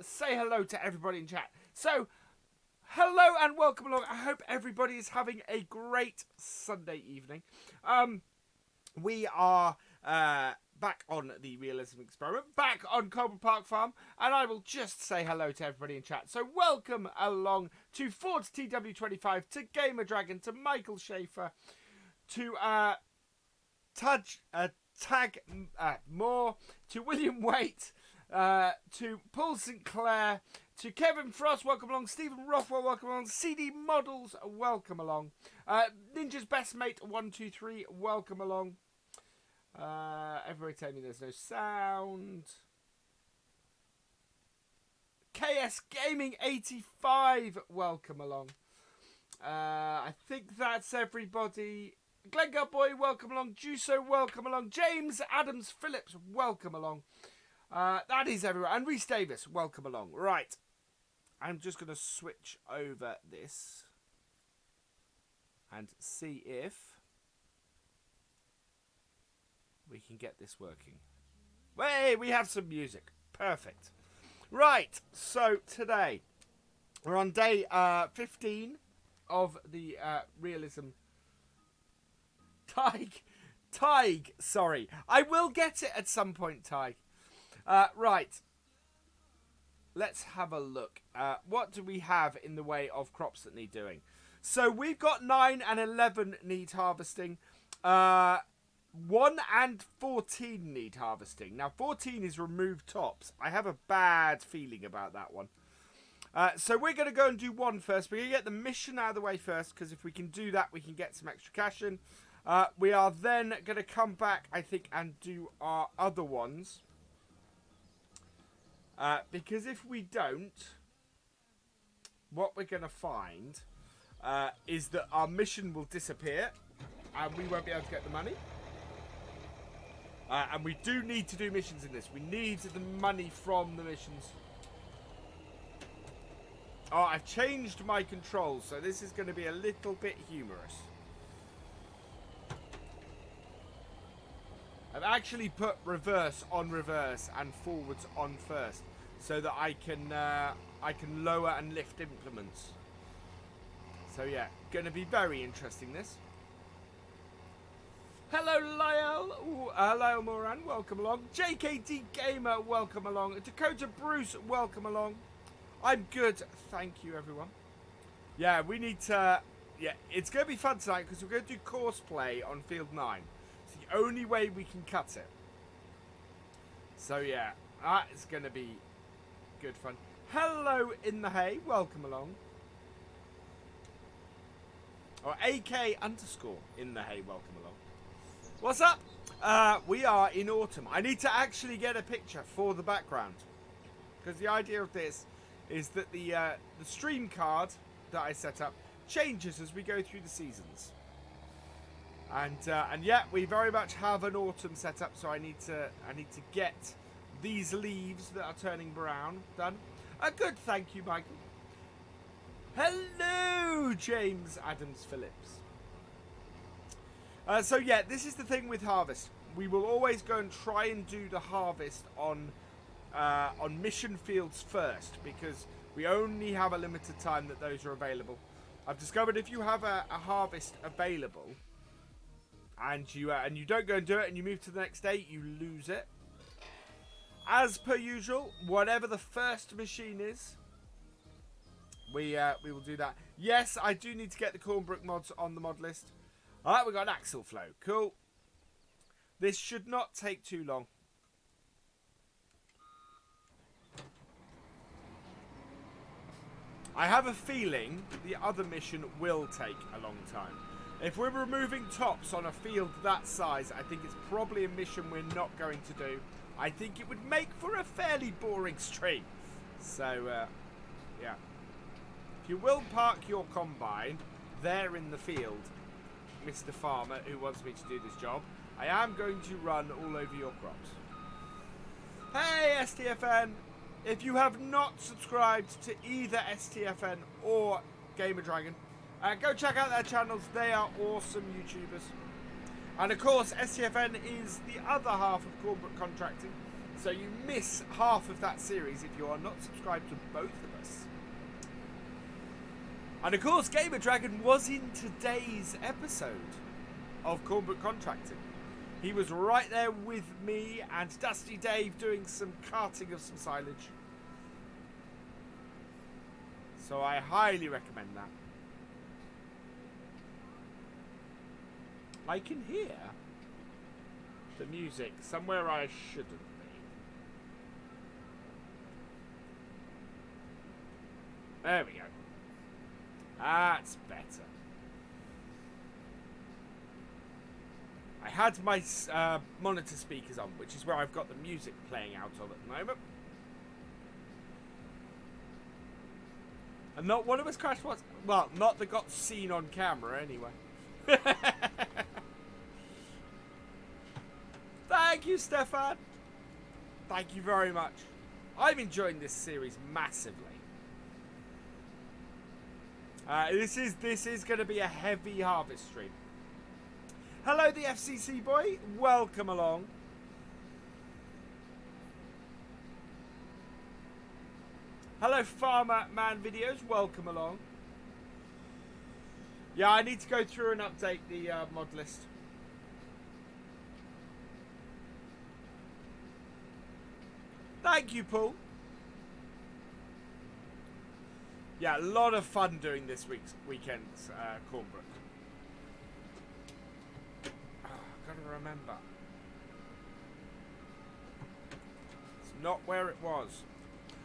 say hello to everybody in chat. So, hello and welcome along. I hope everybody is having a great Sunday evening. We are back on the Realism experiment, back on Coldborough Park Farm, and I will just say hello to everybody in chat. So welcome along to Ford TW25, to Gamer Dragon, to Michael Schaefer, to Tag Moore, to William Waite, to Paul Sinclair, to Kevin Frost, welcome along, Stephen Rothwell, welcome along, CD Models, welcome along, Ninja's Best Mate 123, welcome along. Everybody tell me there's no sound. KS Gaming 85, welcome along. I think that's everybody. Glengar Boy, welcome along. Juso, welcome along. James Adams Phillips, welcome along. That is everyone. And Reese Davis, welcome along. Right. I'm just going to switch over this and see if we can get this working. Hey, we have some music. Perfect. Right. So today we're on day 15 of the Realism. Tig, sorry. I will get it at some point, Tig. Right. Let's have a look. What do we have in the way of crops that need doing? So we've got 9 and 11 need harvesting. 1 and 14 need harvesting. Now 14 is remove tops. I have a bad feeling about that one. So we're going to go and do 1 first. We're going to get the mission out of the way first, because if we can do that, we can get some extra cash in. We are then going to come back, I think, and do our other ones. Because if we don't, what we're going to find is that our mission will disappear and we won't be able to get the money. And we do need to do missions in this. We need the money from the missions. Oh, I've changed my controls, so this is going to be a little bit humorous. I've actually put reverse on reverse and forwards on first, so that I can lower and lift implements. So yeah, going to be very interesting this. Hello Lyle, Lyle Moran, welcome along. JKD Gamer, welcome along. Dakota Bruce, welcome along. I'm good, thank you everyone. Yeah, we need to, yeah, it's going to be fun tonight because we're going to do course play on field 9. It's the only way we can cut it. So yeah, it's going to be good fun. Hello in the hay, welcome along. Or AK underscore in the hay, welcome along. What's up? We are in autumn. I need to actually get a picture for the background, because the idea of this is that the stream card that I set up changes as we go through the seasons. And yeah, we very much have an autumn set up, so I need to get these leaves that are turning brown done. Good, thank you, Michael. Hello, James Adams Phillips. So yeah, this is the thing with harvest. We will always go and try and do the harvest on mission fields first, because we only have a limited time that those are available. I've discovered if you have a harvest available and you don't go and do it and you move to the next day, you lose it. As per usual, whatever the first machine is, we will do that. Yes, I do need to get the Cornbrook mods on the mod list. Alright, we've got an axle flow. Cool. This should not take too long. I have a feeling the other mission will take a long time. If we're removing tops on a field that size, I think it's probably a mission we're not going to do. I think it would make for a fairly boring stream. So, yeah. If you will park your combine there in the field, Mr. Farmer, who wants me to do this job, I am going to run all over your crops. Hey, STFN! If you have not subscribed to either STFN or Gamer Dragon, go check out their channels. They are awesome YouTubers. And of course, STFN is the other half of Corporate Contracting. So you miss half of that series if you are not subscribed to both of us. And of course, Gamer Dragon was in today's episode of Cornbrook Contracting. He was right there with me and Dusty Dave doing some carting of some silage. So I highly recommend that. I can hear the music somewhere I shouldn't be. There we go. That's better. I had my monitor speakers on, which is where I've got the music playing out of at the moment. And not one of us crashed once. Well, not that got seen on camera anyway. Thank you, Stefan. Thank you very much. I'm enjoying this series massively. This is going to be a heavy harvest stream. Hello, the FCC boy. Welcome along. Hello, Farmer Man Videos. Welcome along. Yeah, I need to go through and update the mod list. Thank you, Paul. Yeah, a lot of fun doing this weekend's Cornbrook. Oh, I've got to remember. It's not where it was.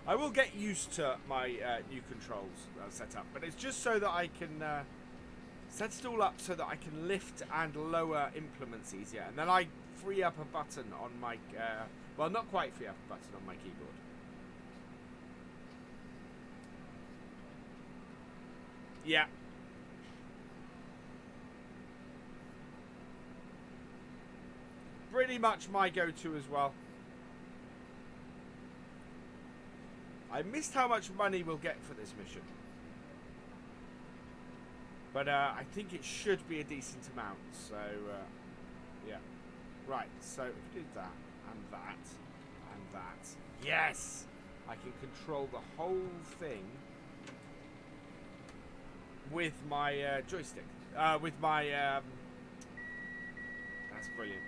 I will get used to my new controls set up, but it's just so that I can set it all up so that I can lift and lower implements easier. And then I free up a button on my... well, not quite free up a button on my keyboard. Yeah. Pretty much my go-to as well. I missed how much money we'll get for this mission. But I think it should be a decent amount. So, yeah. Right, so if we do that, and that, and that. Yes! I can control the whole thing with my joystick. With my... that's brilliant.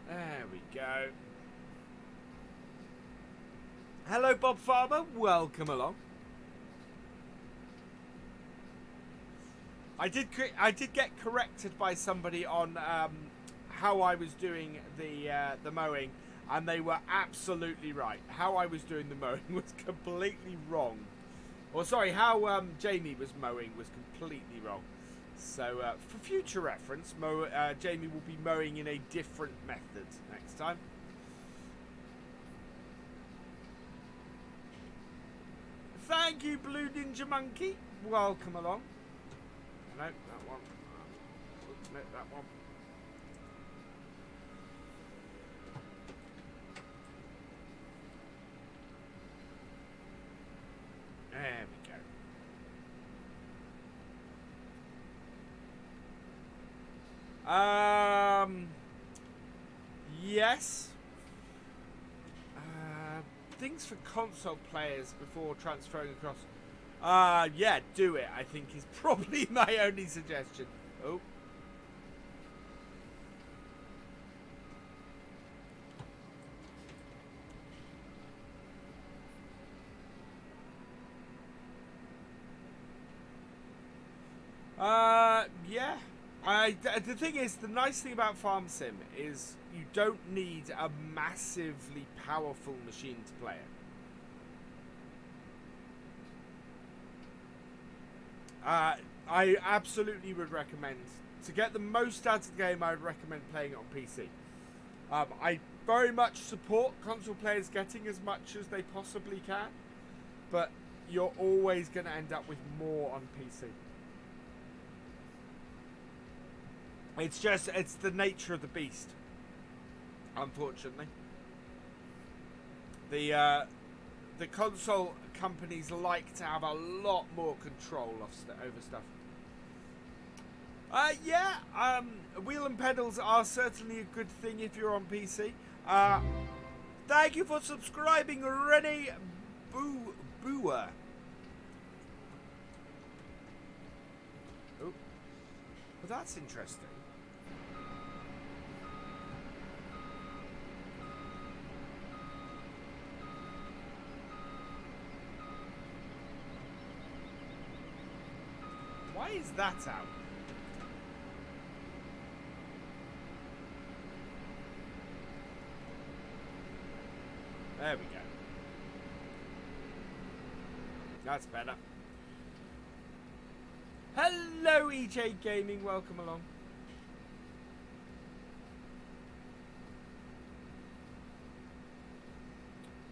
There we go. Hello, Bob Farmer. Welcome along. I did get corrected by somebody on how I was doing the mowing, and they were absolutely right. How I was doing the mowing was completely wrong. Or sorry, how Jamie was mowing was completely wrong. So for future reference, Jamie will be mowing in a different method next time. Thank you, Blue Ninja Monkey. Welcome along. No, that one. No, that one. There we go. Yes. Things for console players before transferring across. Yeah, do it, I think is probably my only suggestion. Oh. Yeah. The thing is, the nice thing about Farm Sim is you don't need a massively powerful machine to play it. I absolutely would recommend, to get the most out of the game, I would recommend playing it on PC. I very much support console players getting as much as they possibly can, but you're always going to end up with more on PC. It's the nature of the beast, unfortunately. The console companies like to have a lot more control over stuff. Yeah, wheel and pedals are certainly a good thing if you're on PC. Thank you for subscribing, Rennie Booer. Oh, well, that's interesting. Why is that out? There we go. That's better. Hello, EJ Gaming. Welcome along.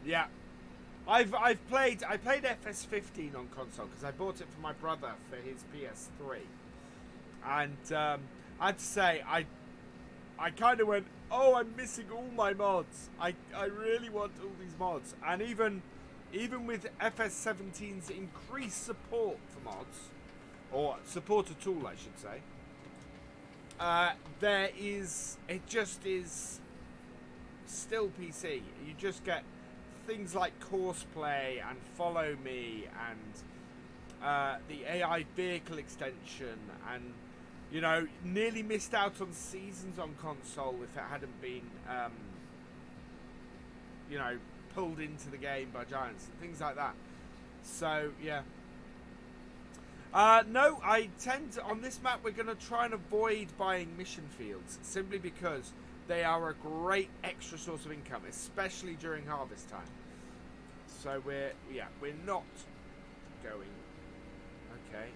Yeah. I played FS15 on console because I bought it for my brother for his PS3. And I have to say, I kind of went, oh, I'm missing all my mods. I really want all these mods. And even with FS17's increased support for mods, or support a tool, I should say, it just is still PC. You just get things like Courseplay and Follow Me and the AI vehicle extension, and you know, nearly missed out on seasons on console if it hadn't been you know, pulled into the game by giants and things like that. So yeah. No, I tend to, on this map we're going to try and avoid buying mission fields simply because they are a great extra source of income, especially during harvest time. So we're not going. Okay.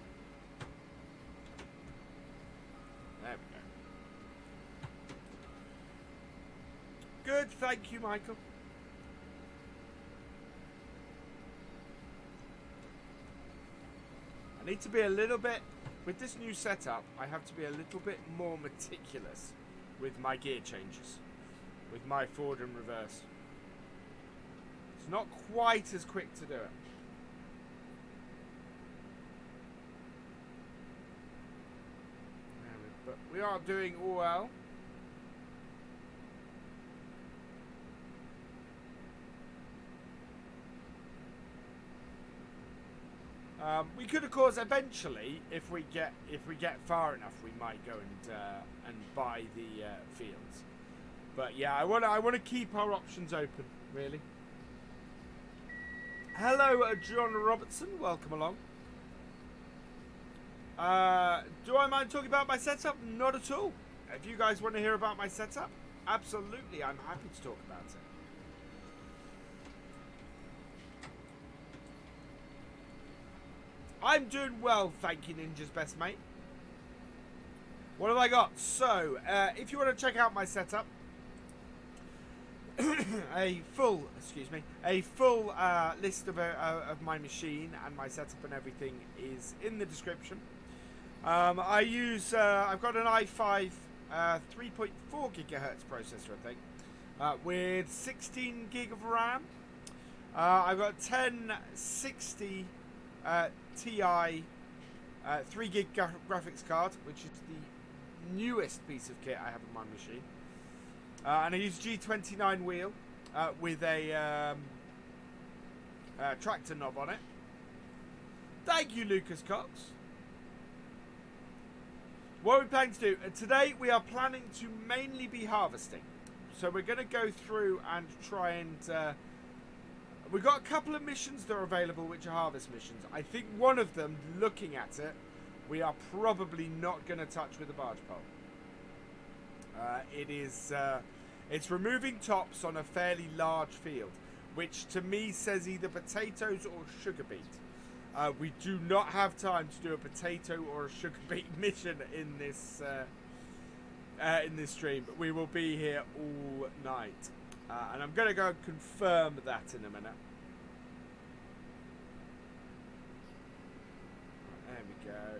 There we go. Good, thank you, Michael. I need to be a little bit, with this new setup, I have to be a little bit more meticulous with my gear changes, with my forward and reverse. It's not quite as quick to do it. But we are doing all well. We could, of course, eventually, if we get far enough, we might go and buy the fields. But yeah, I want to keep our options open, really. Hello, John Robertson. Welcome along. Do I mind talking about my setup? Not at all. If you guys want to hear about my setup, absolutely, I'm happy to talk about it. I'm doing well, thank you, Ninja's best mate. What have I got? So, if you want to check out my setup, a full list of my machine and my setup and everything is in the description. I've got an i5 3.4 gigahertz processor, I think, with 16 gig of RAM. I've got 1060 Ti 3 gig graphics card, which is the newest piece of kit I have in my machine. And I use G29 wheel with a tractor knob on it. Thank you, Lucas Cox. What are we planning to do? Today we are planning to mainly be harvesting. So we're going to go through and try and... we've got a couple of missions that are available which are harvest missions. I think one of them, looking at it, we are probably not going to touch with a barge pole. It's removing tops on a fairly large field, which to me says either potatoes or sugar beet. We do not have time to do a potato or a sugar beet mission in this stream, but we will be here all night. And I'm going to go and confirm that in a minute. There we go.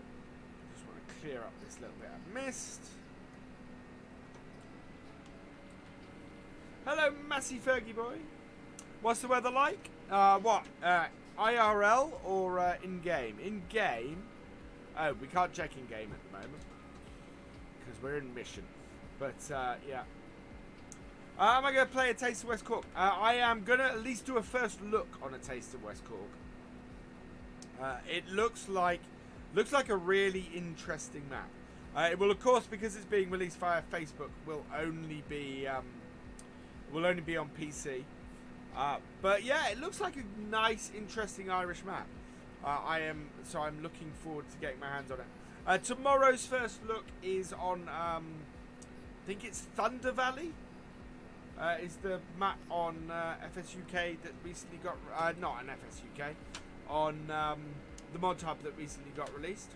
Just want to clear up this little bit of mist. Hello, Massey Fergie boy. What's the weather like? IRL or in-game? In-game? Oh, we can't check in-game at the moment. because we're in mission. But, yeah. Am I going to play a Taste of West Cork? I am going to at least do a first look on a Taste of West Cork. It looks like a really interesting map. It will, of course, because it's being released via Facebook, will only be on PC. But yeah, it looks like a nice, interesting Irish map. I'm looking forward to getting my hands on it. Tomorrow's first look is on, I think it's Thunder Valley. Is the map on FSUK that recently got, not on FSUK, on the mod hub that recently got released.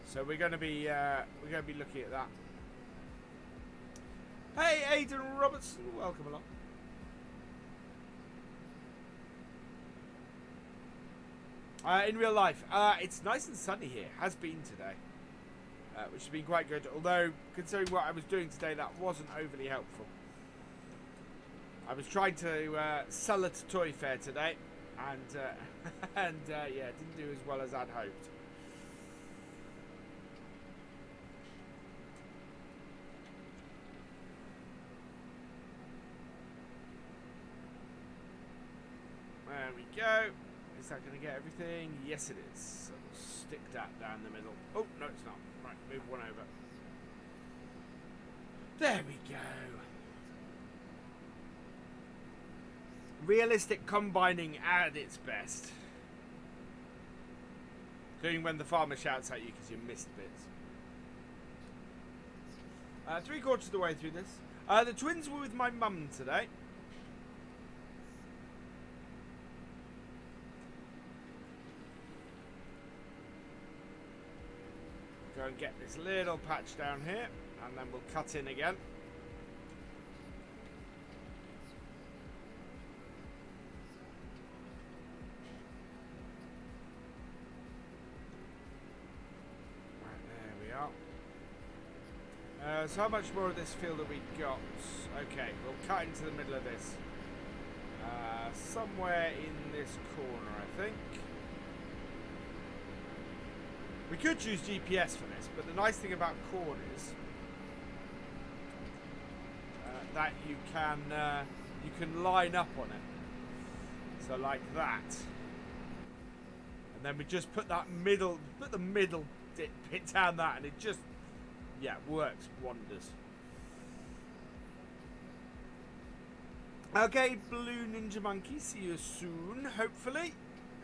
So we're going to be looking at that. Hey, Aidan Robertson, welcome along. In real life, it's nice and sunny here. Has been today, which has been quite good. Although, considering what I was doing today, that wasn't overly helpful. I was trying to sell at a toy fair today, and yeah, didn't do as well as I'd hoped. There we go. Is that going to get everything? Yes, it is. So we'll stick that down the middle. Oh, no, it's not. Right, move one over. There we go. Realistic combining at its best. Including when the farmer shouts at you because you missed bits. 3/4 of the way through this. The twins were with my mum today. Go and get this little patch down here, and then we'll cut in again. Right, there we are. So how much more of this field have we got? Okay, we'll cut into the middle of this. Somewhere in this corner, I think. We could use GPS for this, but the nice thing about corn is that you can line up on it. So like that, and then we just put the middle bit down that, and it just works wonders. Okay, Blue Ninja Monkey, see you soon, hopefully.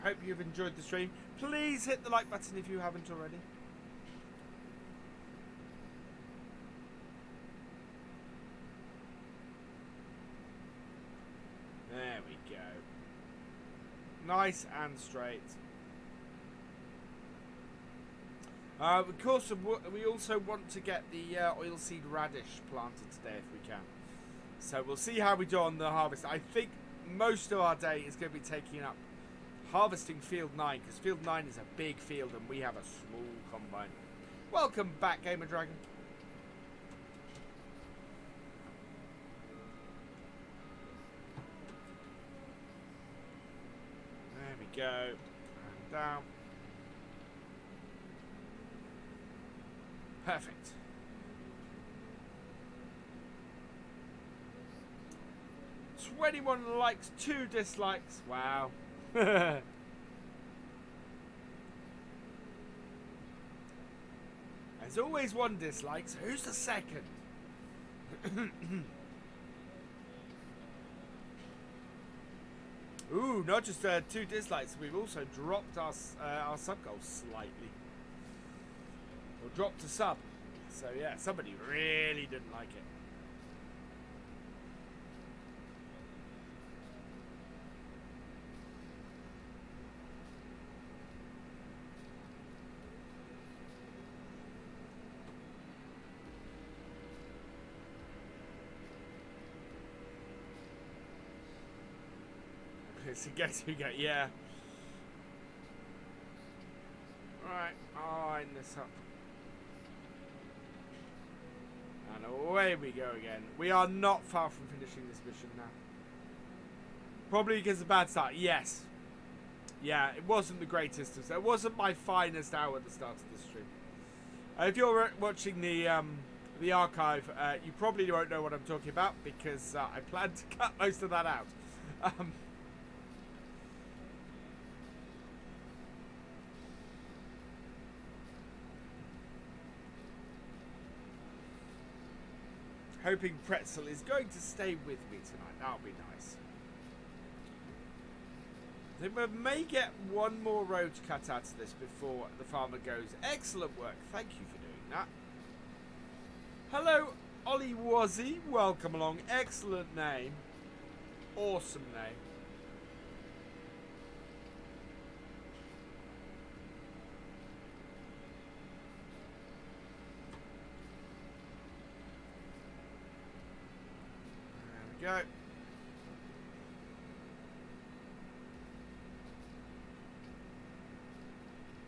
Hope you've enjoyed the stream. Please hit the like button if you haven't already. There we go. Nice and straight. Of course, we also want to get the oilseed radish planted today if we can. So we'll see how we do on the harvest. I think most of our day is going to be taking up harvesting field 9, because field 9 is a big field and we have a small combine. Welcome back, Gamer Dragon. There we go. And down. Perfect. "21 likes, 2 dislikes. Wow. There's always 1 dislike, so who's the second? Ooh, not just 2 dislikes, we've also dropped our sub goal slightly. Or dropped a sub. So yeah, somebody really didn't like it. So guess who got, yeah. Right, I'll line this up. And away we go again. We are not far from finishing this mission now. Probably because of a bad start, yes. Yeah, it wasn't the greatest. It wasn't my finest hour at the start of the stream. If you're watching the archive, you probably won't know what I'm talking about because I plan to cut most of that out. Hoping Pretzel is going to stay with me tonight. That'll be nice. I think we may get one more road cut out of this before the farmer goes. Excellent work. Thank you for doing that. Hello, Ollie Wazzy. Welcome along. Excellent name. Awesome name. There we go.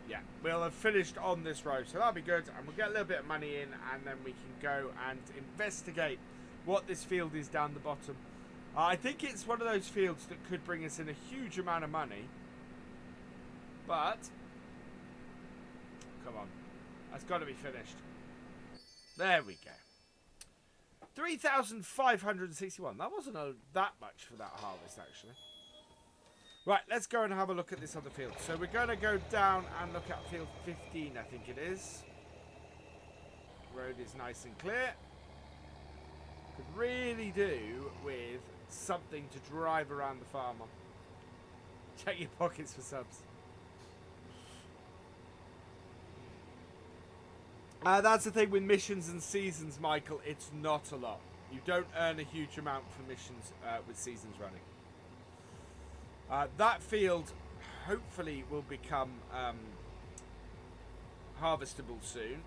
Yeah, we'll have finished on this road, so that'll be good, and we'll get a little bit of money in, and then we can go and investigate what this field is down the bottom. I think it's one of those fields that could bring us in a huge amount of money, but come on, that's got to be finished. There we go. 3,561. That wasn't that much for that harvest, actually. Right, let's go and have a look at this other field. So we're going to go down and look at field 15, I think it is. Road is nice and clear. Could really do with something to drive around the farm on. Check your pockets for subs. That's the thing with missions and seasons, Michael. It's not a lot. You don't earn a huge amount for missions with seasons running. That field hopefully will become harvestable soon.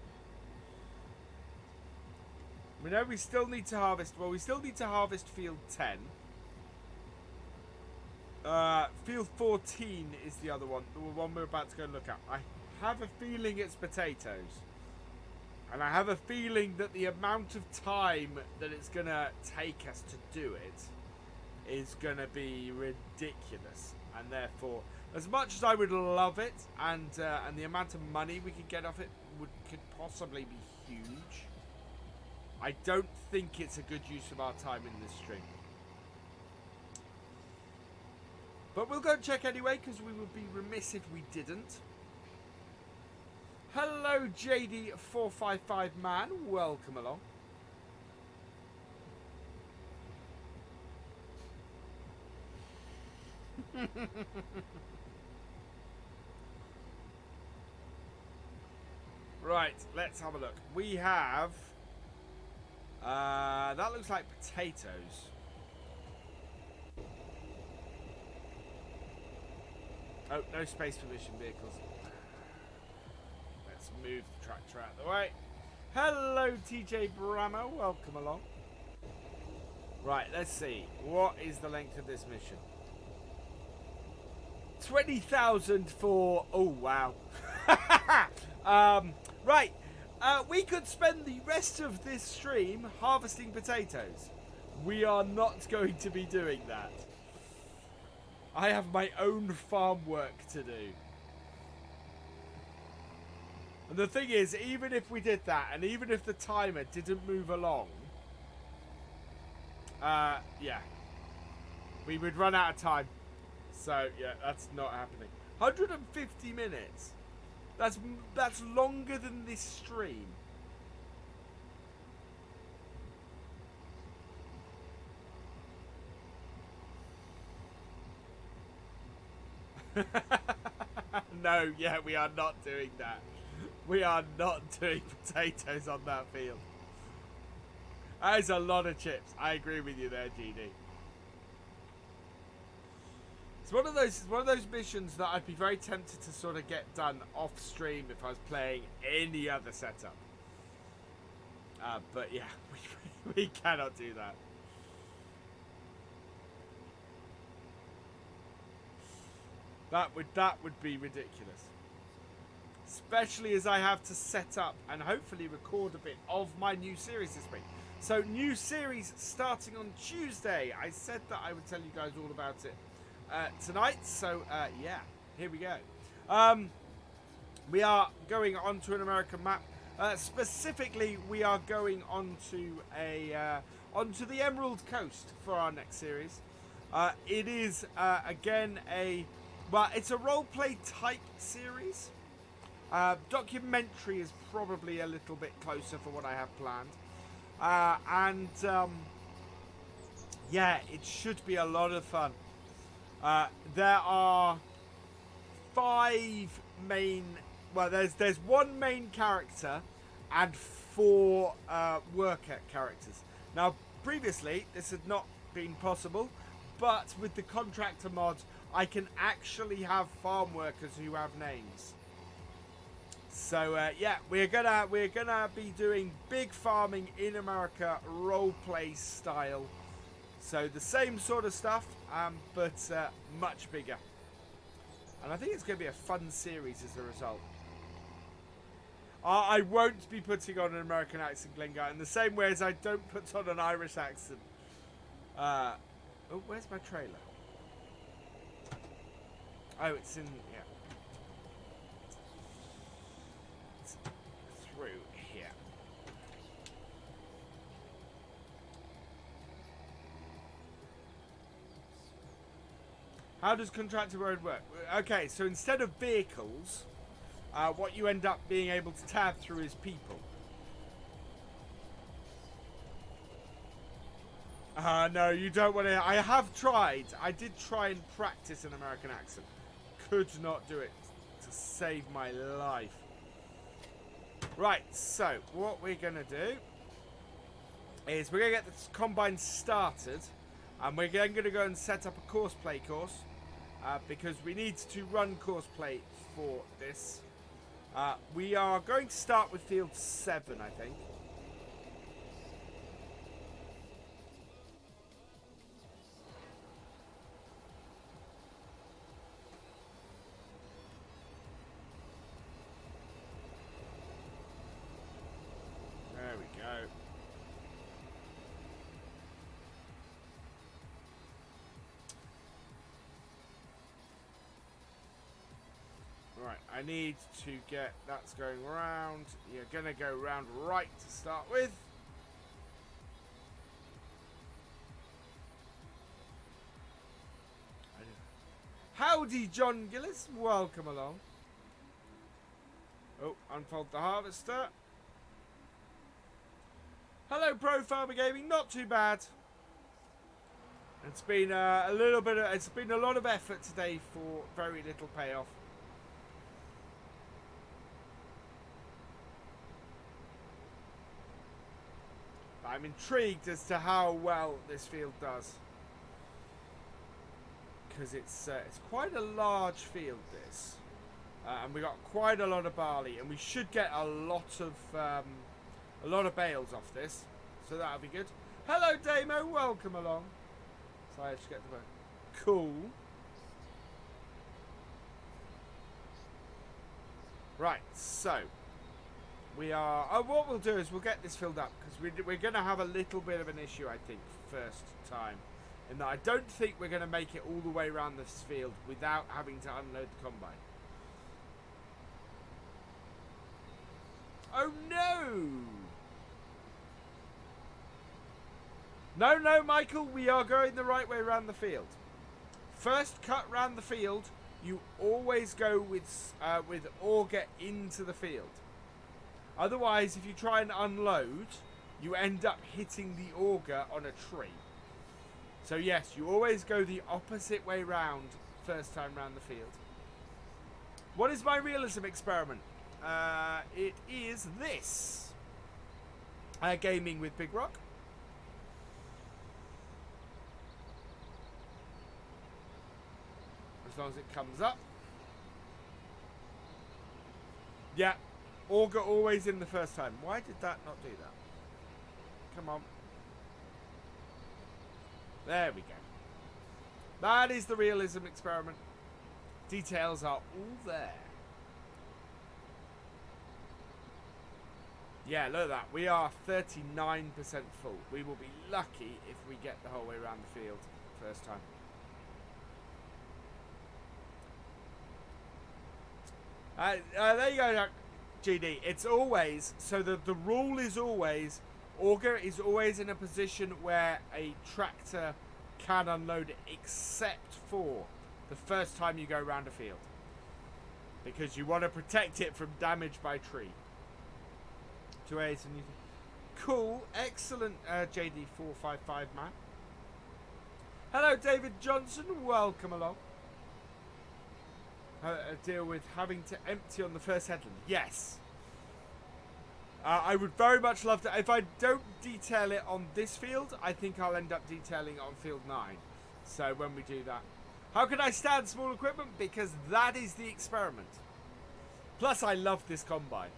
We know we still need to harvest. Well, we still need to harvest field 10. Field 14 is the other one. The one we're about to go and look at. I have a feeling it's potatoes. And I have a feeling that the amount of time that it's going to take us to do it is going to be ridiculous, and therefore, as much as I would love it, and the amount of money we could get off it could possibly be huge, I don't think it's a good use of our time in this stream. But we'll go and check anyway, because we would be remiss if we didn't. Hello, JD455 man, welcome along. Right, let's have a look. We have that looks like potatoes. Oh, no space for mission vehicles. Let's move the tractor out of the way. Hello, TJ Bramo, welcome along. Right, let's see. What is the length of this mission? 20,000 for... Oh, wow. Right. We could spend the rest of this stream harvesting potatoes. We are not going to be doing that. I have my own farm work to do. And the thing is, even if we did that, and even if the timer didn't move along, yeah, we would run out of time. So, yeah, that's not happening. 150 minutes. That's longer than this stream. No, yeah, we are not doing that. We are not doing potatoes on that field. That is a lot of chips. I agree with you there, GD. It's one of those missions that I'd be very tempted to sort of get done off stream if I was playing any other setup. But yeah, we cannot do that. That would be ridiculous. Especially as I have to set up and hopefully record a bit of my new series this week. So, new series starting on Tuesday. I said that I would tell you guys all about it tonight. So, yeah. here we go. We are going onto an American map. Specifically, we are going onto onto the Emerald Coast for our next series. It is again it's a roleplay type series. Documentary is probably a little bit closer for what I have planned. Yeah, it should be a lot of fun. There are 5 main... Well, there's 1 main character and 4 worker characters. Now, previously, this had not been possible, but with the contractor mod, I can actually have farm workers who have names. So yeah, we're gonna be doing big farming in America, roleplay style. So the same sort of stuff, but much bigger. And I think it's going to be a fun series as a result. I won't be putting on an American accent, Glengar, in the same way as I don't put on an Irish accent. Oh, where's my trailer? Oh, it's in... yeah. It's through here. How does contractor road work? Okay, so instead of vehicles, what you end up being able to tab through is people. No, you don't want to... I have tried. I did try and practice an American accent. Could not do it to save my life. Right, so what we're going to do is we're going to get this combine started. And we're then going to go and set up a course course. Because we need to run courseplay for this. We are going to start with field 7, I think. There we go. Right, I need to get... that's going round. You're going to go round right to start with. Howdy, John Gillis. Welcome along. Oh, unfold the harvester. Hello, Pro Farmer Gaming. Not too bad. It's been a little bit of... it's been a lot of effort today for very little payoff. I'm intrigued as to how well this field does, because it's quite a large field, this, and we got quite a lot of barley, and we should get a lot of bales off this, so that'll be good. Hello, Damo, welcome along. So I just get the vote. Cool. Right, so. We are... oh, what we'll do is we'll get this filled up, because we're going to have a little bit of an issue, I think, first time. In that I don't think we're going to make it all the way around this field without having to unload the combine. Oh, no! No, Michael, we are going the right way around the field. First cut round the field, you always go with auger into the field. Otherwise, if you try and unload, you end up hitting the auger on a tree. So yes, you always go the opposite way round first time round the field. What is my realism experiment? It is this. Gaming with Big Rock. As long as it comes up. Yeah. Auger always in the first time. Why did that not do that? Come on. There we go. That is the realism experiment. Details are all there. Yeah, look at that. We are 39% full. We will be lucky if we get the whole way around the field first time. There you go, GD. It's always, so the rule is always, Auger is always in a position where a tractor can unload it, except for the first time you go around a field. Because you want to protect it from damage by tree. 2A's and cool, excellent, JD455 man. Hello, David Johnson. Welcome along. Deal with having to empty on the first headland. Yes. I would very much love to. If I don't detail it on this field, I think I'll end up detailing it on field 9. So when we do that. How can I stand small equipment? Because that is the experiment. Plus, I love this combine.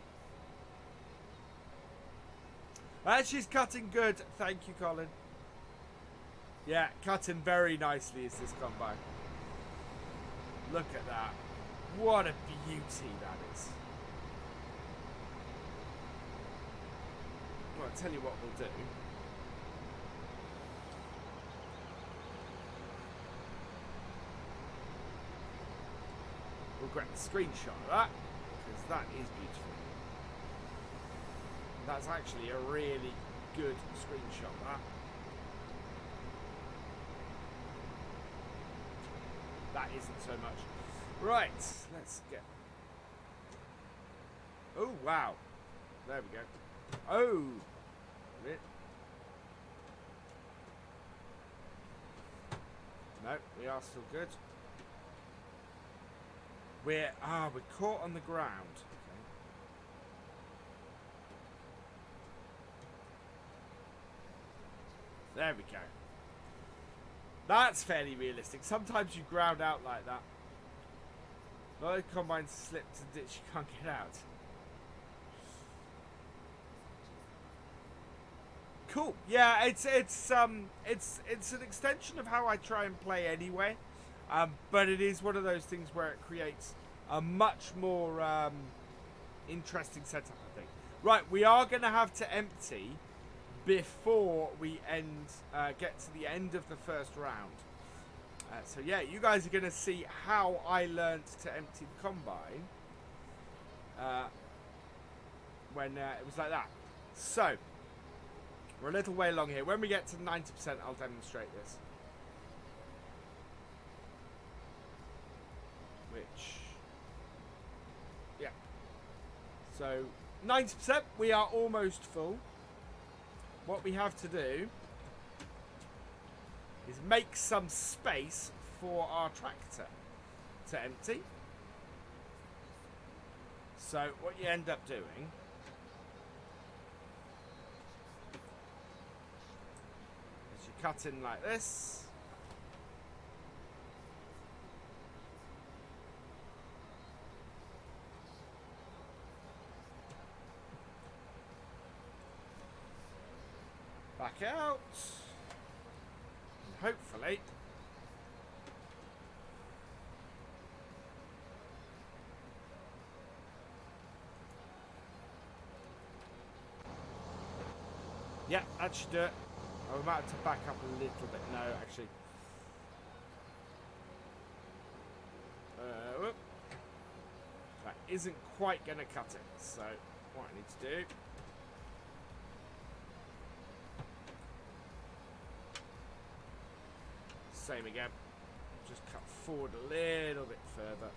She's cutting good. Thank you, Colin. Yeah, cutting very nicely is this combine. Look at that. What a beauty that is. Well, I'll tell you what we'll do. We'll grab a screenshot of that, because that is beautiful. That's actually a really good screenshot, that. That isn't so much. Right, let's get... Oh, wow. There we go. Oh! No, we are still good. We're caught on the ground. Okay. There we go. That's fairly realistic. Sometimes you ground out like that. A lot of combines slip to the ditch, you can't get out. Cool. Yeah, it's an extension of how I try and play anyway. But it is one of those things where it creates a much more interesting setup, I think. Right, we are going to have to empty before we get to the end of the first round. So yeah, you guys are going to see how I learnt to empty the combine when it was like that. So, we're a little way along here. When we get to 90%, I'll demonstrate this. Yeah. So 90%, we are almost full. What we have to do is make some space for our tractor to empty. So what you end up doing is you cut in like this. Back out, and hopefully yeah, that should do it. I'm about to back up a little bit. No, actually, whoop. That isn't quite going to cut it, so what I need to do, same again, just cut forward a little bit further.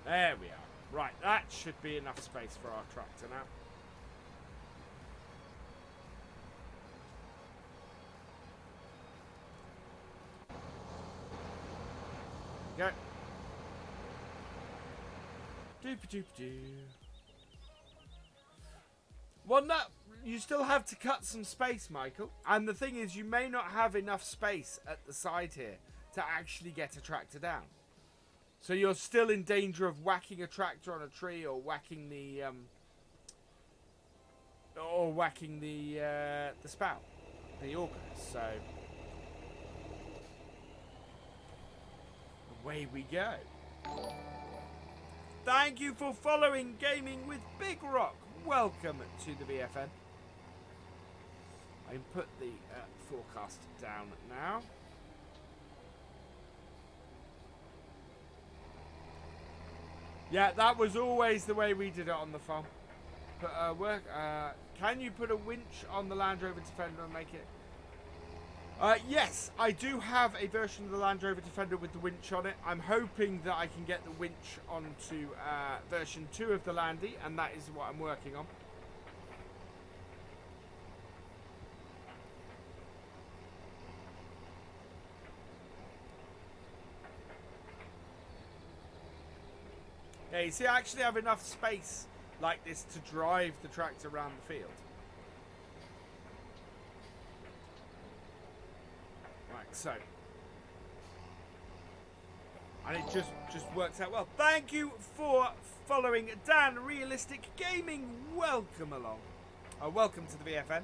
There we are. Right, that should be enough space for our tractor now. There we go. Doop-a-doop-doo. Well, no, you still have to cut some space, Michael. And the thing is, you may not have enough space at the side here to actually get a tractor down. So you're still in danger of whacking a tractor on a tree or whacking the spout, the auger. So away we go. Thank you for following Gaming with Big Rock. Welcome to the VFN. I can put the forecast down now. Yeah, that was always the way we did it on the farm. But can you put a winch on the Land Rover Defender and make it? Yes, I do have a version of the Land Rover Defender with the winch on it. I'm hoping that I can get the winch onto version 2 of the Landy, and that is what I'm working on. Yeah, you see, I actually have enough space like this to drive the tractor around the field. Right, so. And it just works out well. Thank you for following Dan Realistic Gaming. Welcome along. Welcome to the VFN.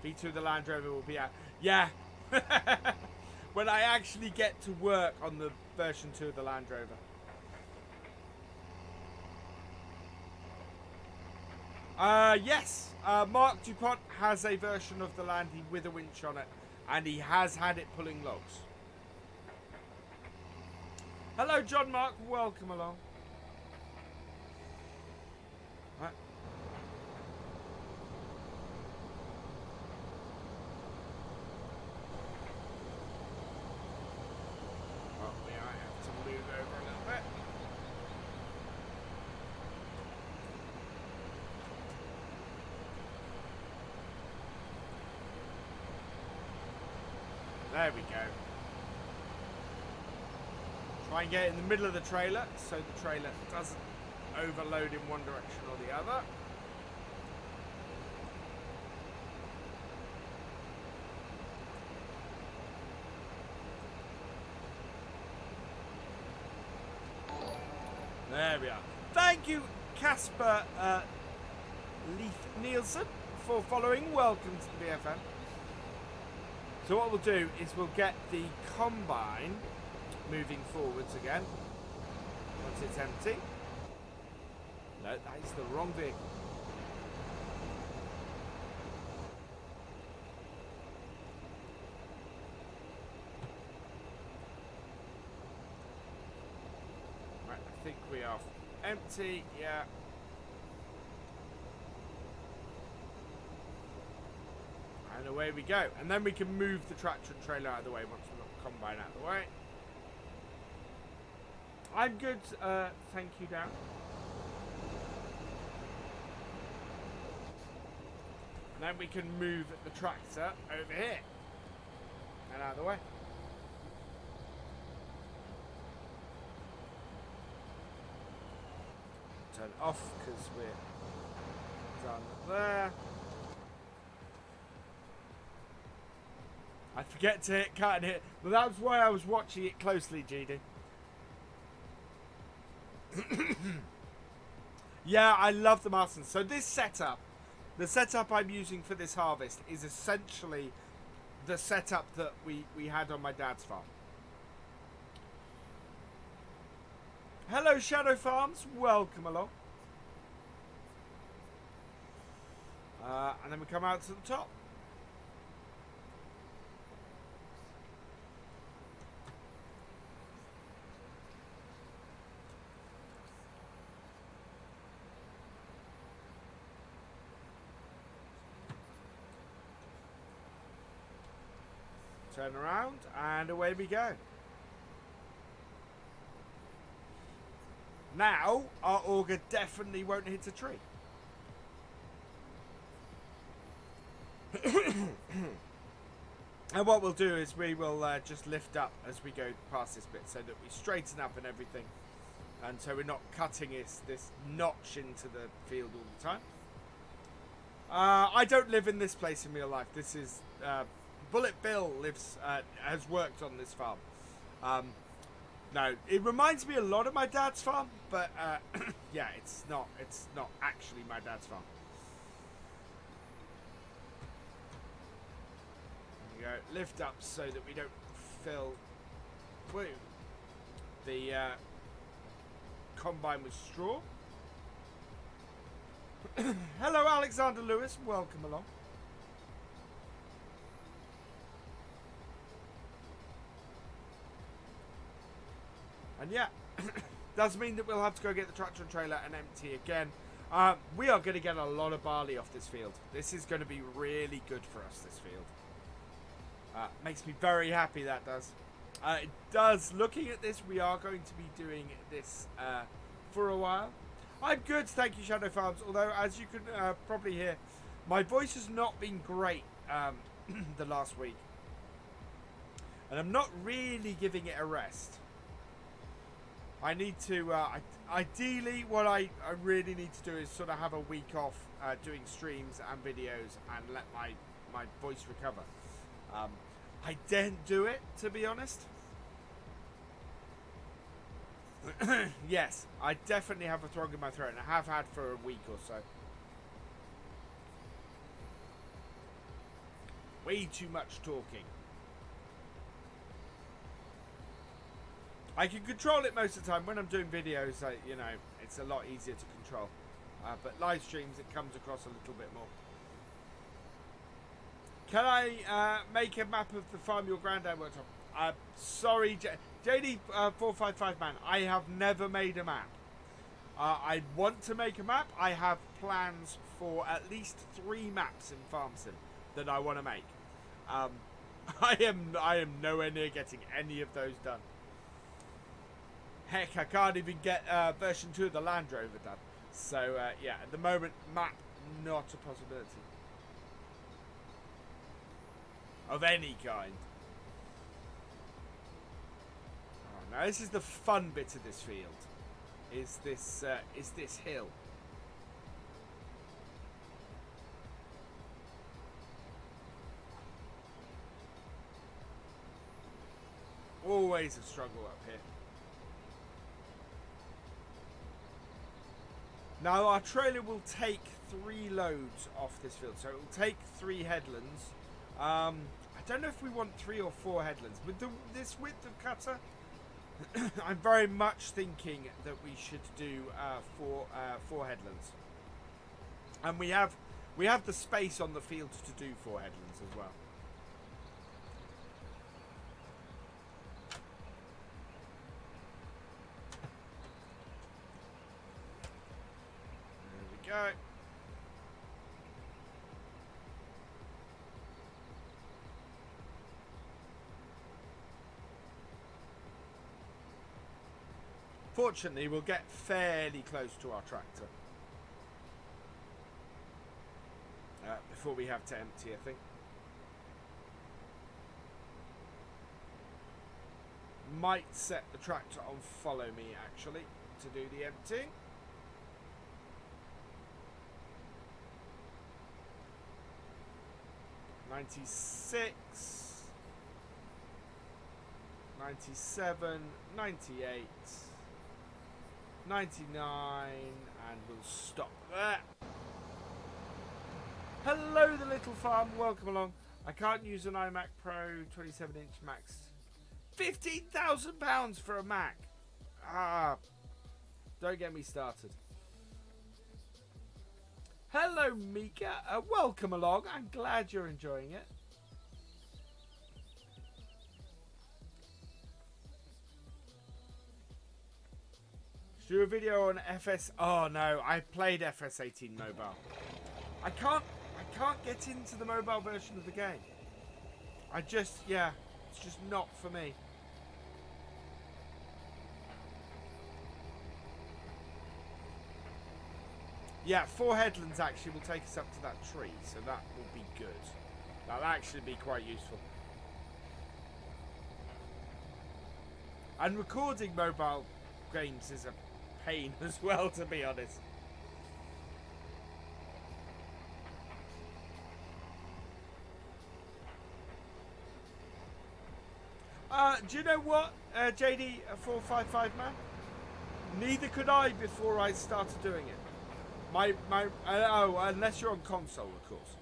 V2 of the Land Rover will be out. Yeah. When I actually get to work on the version 2 of the Land Rover. Yes. Marc Dupont has a version of the Landy with a winch on it, and he has had it pulling logs. Hello, John Mark. Welcome along. Right. Well, we might have to move over a little bit. There we go. Try and get it in the middle of the trailer so the trailer doesn't overload in one direction or the other. There we are. Thank you, Casper Leith Nielsen, for following. Welcome to the BFM. So what we'll do is we'll get the combine moving forwards again once it's empty. No, that is the wrong vehicle. Right, I think we are empty, yeah. And away we go. And then we can move the tractor and trailer out of the way once we've got the combine out of the way. I'm good, thank you, Dan. And then we can move the tractor over here and out of the way. Turn off because we're done there. I forget to hit cut and hit. Well, that's why I was watching it closely, GD. Yeah, I love the Marston. So this setup, the setup I'm using for this harvest is essentially the setup that we had on my dad's farm. Hello, Shadow Farms. Welcome along. And then we come out to the top. Turn around and away we go. Now our auger definitely won't hit a tree. And what we'll do is we will just lift up as we go past this bit so that we straighten up and everything, and so we're not cutting this notch into the field all the time. I don't live in this place in real life. This is Bullet Bill has worked on this farm. No, it reminds me a lot of my dad's farm, but yeah, it's not actually my dad's farm. There we go. Lift up so that we don't fill the combine with straw. Hello, Alexander Lewis. Welcome along. And yeah, does mean that we'll have to go get the tractor and trailer and empty again. We are going to get a lot of barley off this field. This is going to be really good for us, this field. Makes me very happy, that does. It does. Looking at this, we are going to be doing this for a while. I'm good, thank you, Shadow Farms. Although, as you can probably hear, my voice has not been great the last week. And I'm not really giving it a rest. I need to, ideally, what I really need to do is sort of have a week off doing streams and videos and let my voice recover. I didn't do it, to be honest. Yes, I definitely have a throat in my throat, and I have had for a week or so. Way too much talking. I can control it most of the time. When I'm doing videos, you know, it's a lot easier to control. But live streams, it comes across a little bit more. Can I make a map of the Farm Your Granddad workshop? Sorry, JD455 man, I have never made a map. I want to make a map. I have plans for at least 3 maps in Farm Sim that I want to make. I am nowhere near getting any of those done. Heck, I can't even get version 2 of the Land Rover done. So yeah, at the moment, map not a possibility of any kind. Oh, now this is the fun bit of this field. Is this hill? Always a struggle up here. Now our trailer will take 3 loads off this field, so it will take 3 headlands. I don't know if we want 3 or 4 headlands. With this width of cutter, I'm very much thinking that we should do 4 headlands. And we have the space on the field to do 4 headlands as well. There we go. Fortunately, we'll get fairly close to our tractor before we have to empty, I think. Might set the tractor on follow me, actually, to do the emptying. $96, $97, $98, $99, and we'll stop there. Hello, the little farm. Welcome along. I can't use an iMac Pro 27-inch Max. £15,000 for a Mac. Don't get me started. Hello, Mika. Welcome along. I'm glad you're enjoying it. Do a video on FS. Oh no, I played FS18 mobile. I can't get into the mobile version of the game. it's just not for me. Yeah, 4 headlands actually will take us up to that tree, so that will be good. That'll actually be quite useful. And recording mobile games is a pain as well, to be honest. Do you know what, JD455 man? Neither could I before I started doing it. Unless you're on console, of course.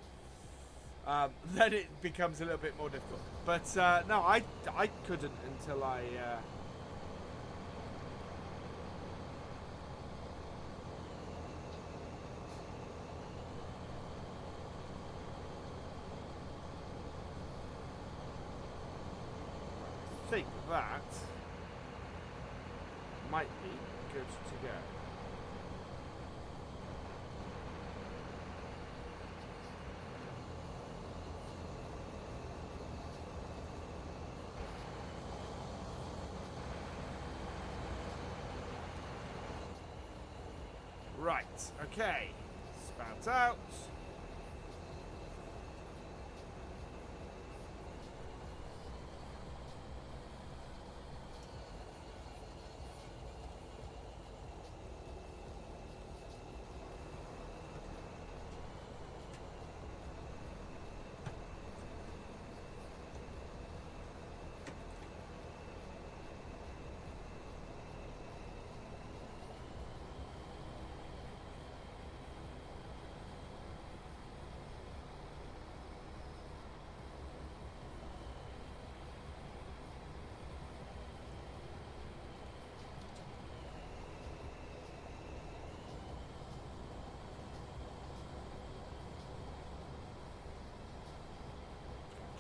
Then it becomes a little bit more difficult. But no, I couldn't until I. think that might be good to go. Right, okay. Spout out.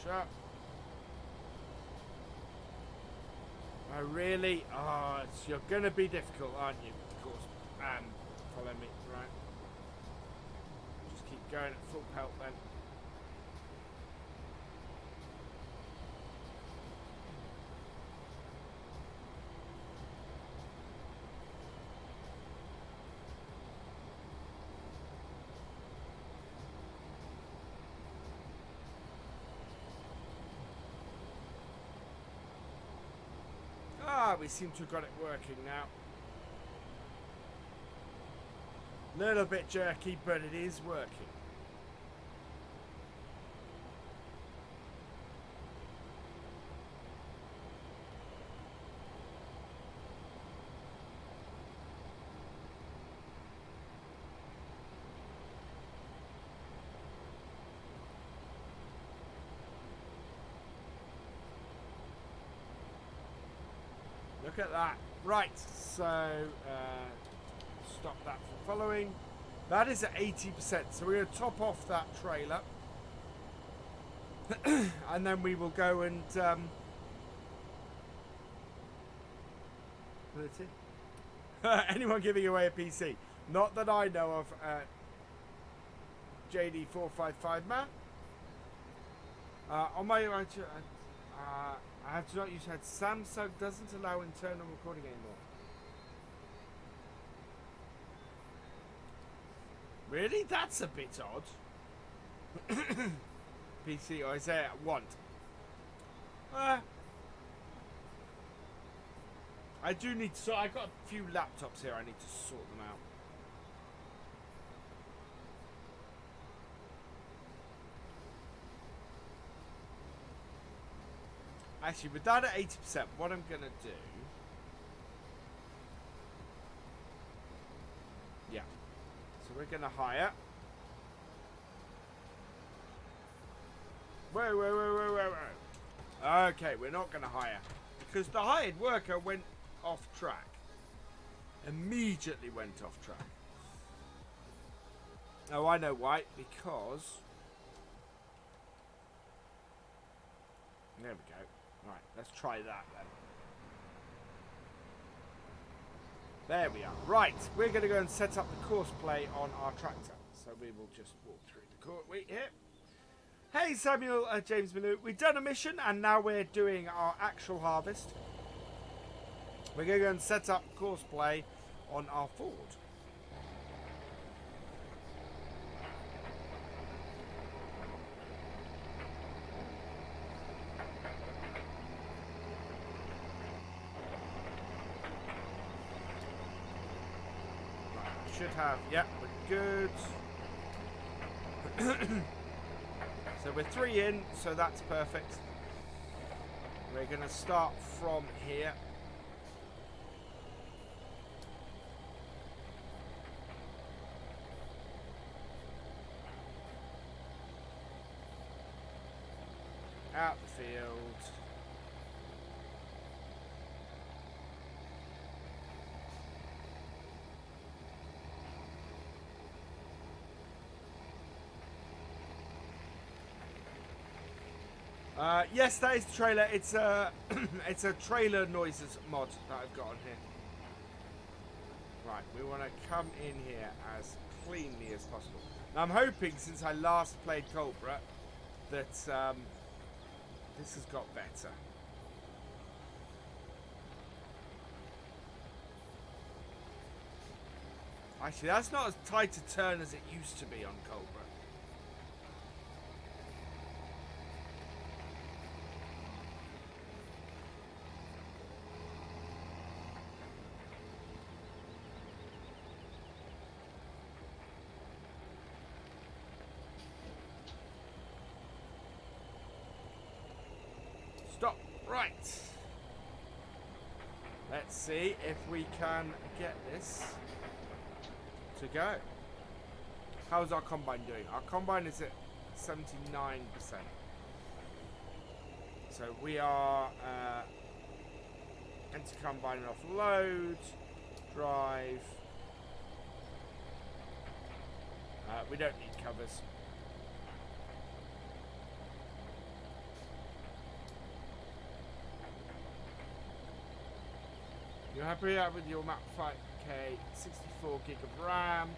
Gotcha. Oh, really? Oh, you're going to be difficult, aren't you? Of course. Follow me, right? Just keep going at full pelt then. Ah, we seem to have got it working now. Little bit jerky, but it is working. Look at that. Right, so stop that from following. That is at 80%, so we're going to top off that trailer. And then we will go and put it in. Anyone giving away a PC? Not that I know of, JD455 man. On my I have to not use head. Samsung doesn't allow internal recording anymore. Really? That's a bit odd. PC or is there want? I do need to sort. I've got a few laptops here. I need to sort them out. Actually, with that at 80%, what I'm going to do... Yeah. So we're going to hire... Whoa. Okay, we're not going to hire. Because the hired worker went off track. Immediately went off track. Oh, I know why. Because... There we go. Right, let's try that then. There we are. Right, we're going to go and set up the course play on our tractor. So we will just walk through the court. Wait here. Hey Samuel, James Manu. We've done a mission and now we're doing our actual harvest. We're going to go and set up course play on our Ford. Should have, yep, we're good. So we're 3 in, so that's perfect. We're going to start from here. Out the field. Yes, that is the trailer. It's a it's a trailer noises mod that I've got on here. Right, we want to come in here as cleanly as possible. Now, I'm hoping, since I last played Coldborough, that this has got better. Actually, that's not as tight a turn as it used to be on Coldborough. Stop. Right. Let's see if we can get this to go. How's our combine doing? Our combine is at 79%. So we are enter combine and offload, drive. We don't need covers. You're happy with your map 5K, 64 gig of RAM.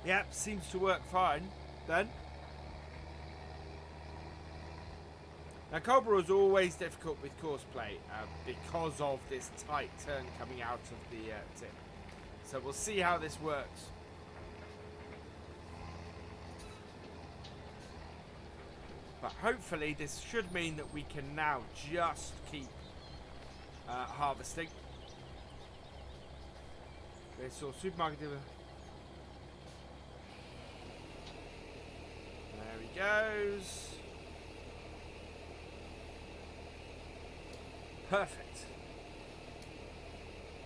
Yep, seems to work fine then. Now, Coldborough is always difficult with course play because of this tight turn coming out of the tip. So we'll see how this works. But hopefully this should mean that we can now just keep harvesting. Okay, so supermarket dealer. There he goes. Perfect.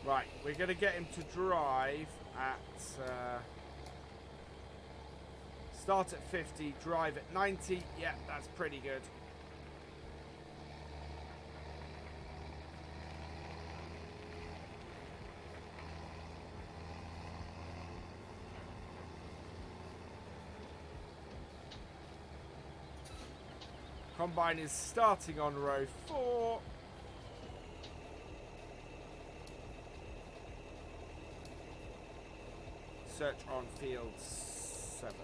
Right, we're going to get him to drive at... start at 50, drive at 90. Yeah, that's pretty good. Combine is starting on row 4. Search on field 7.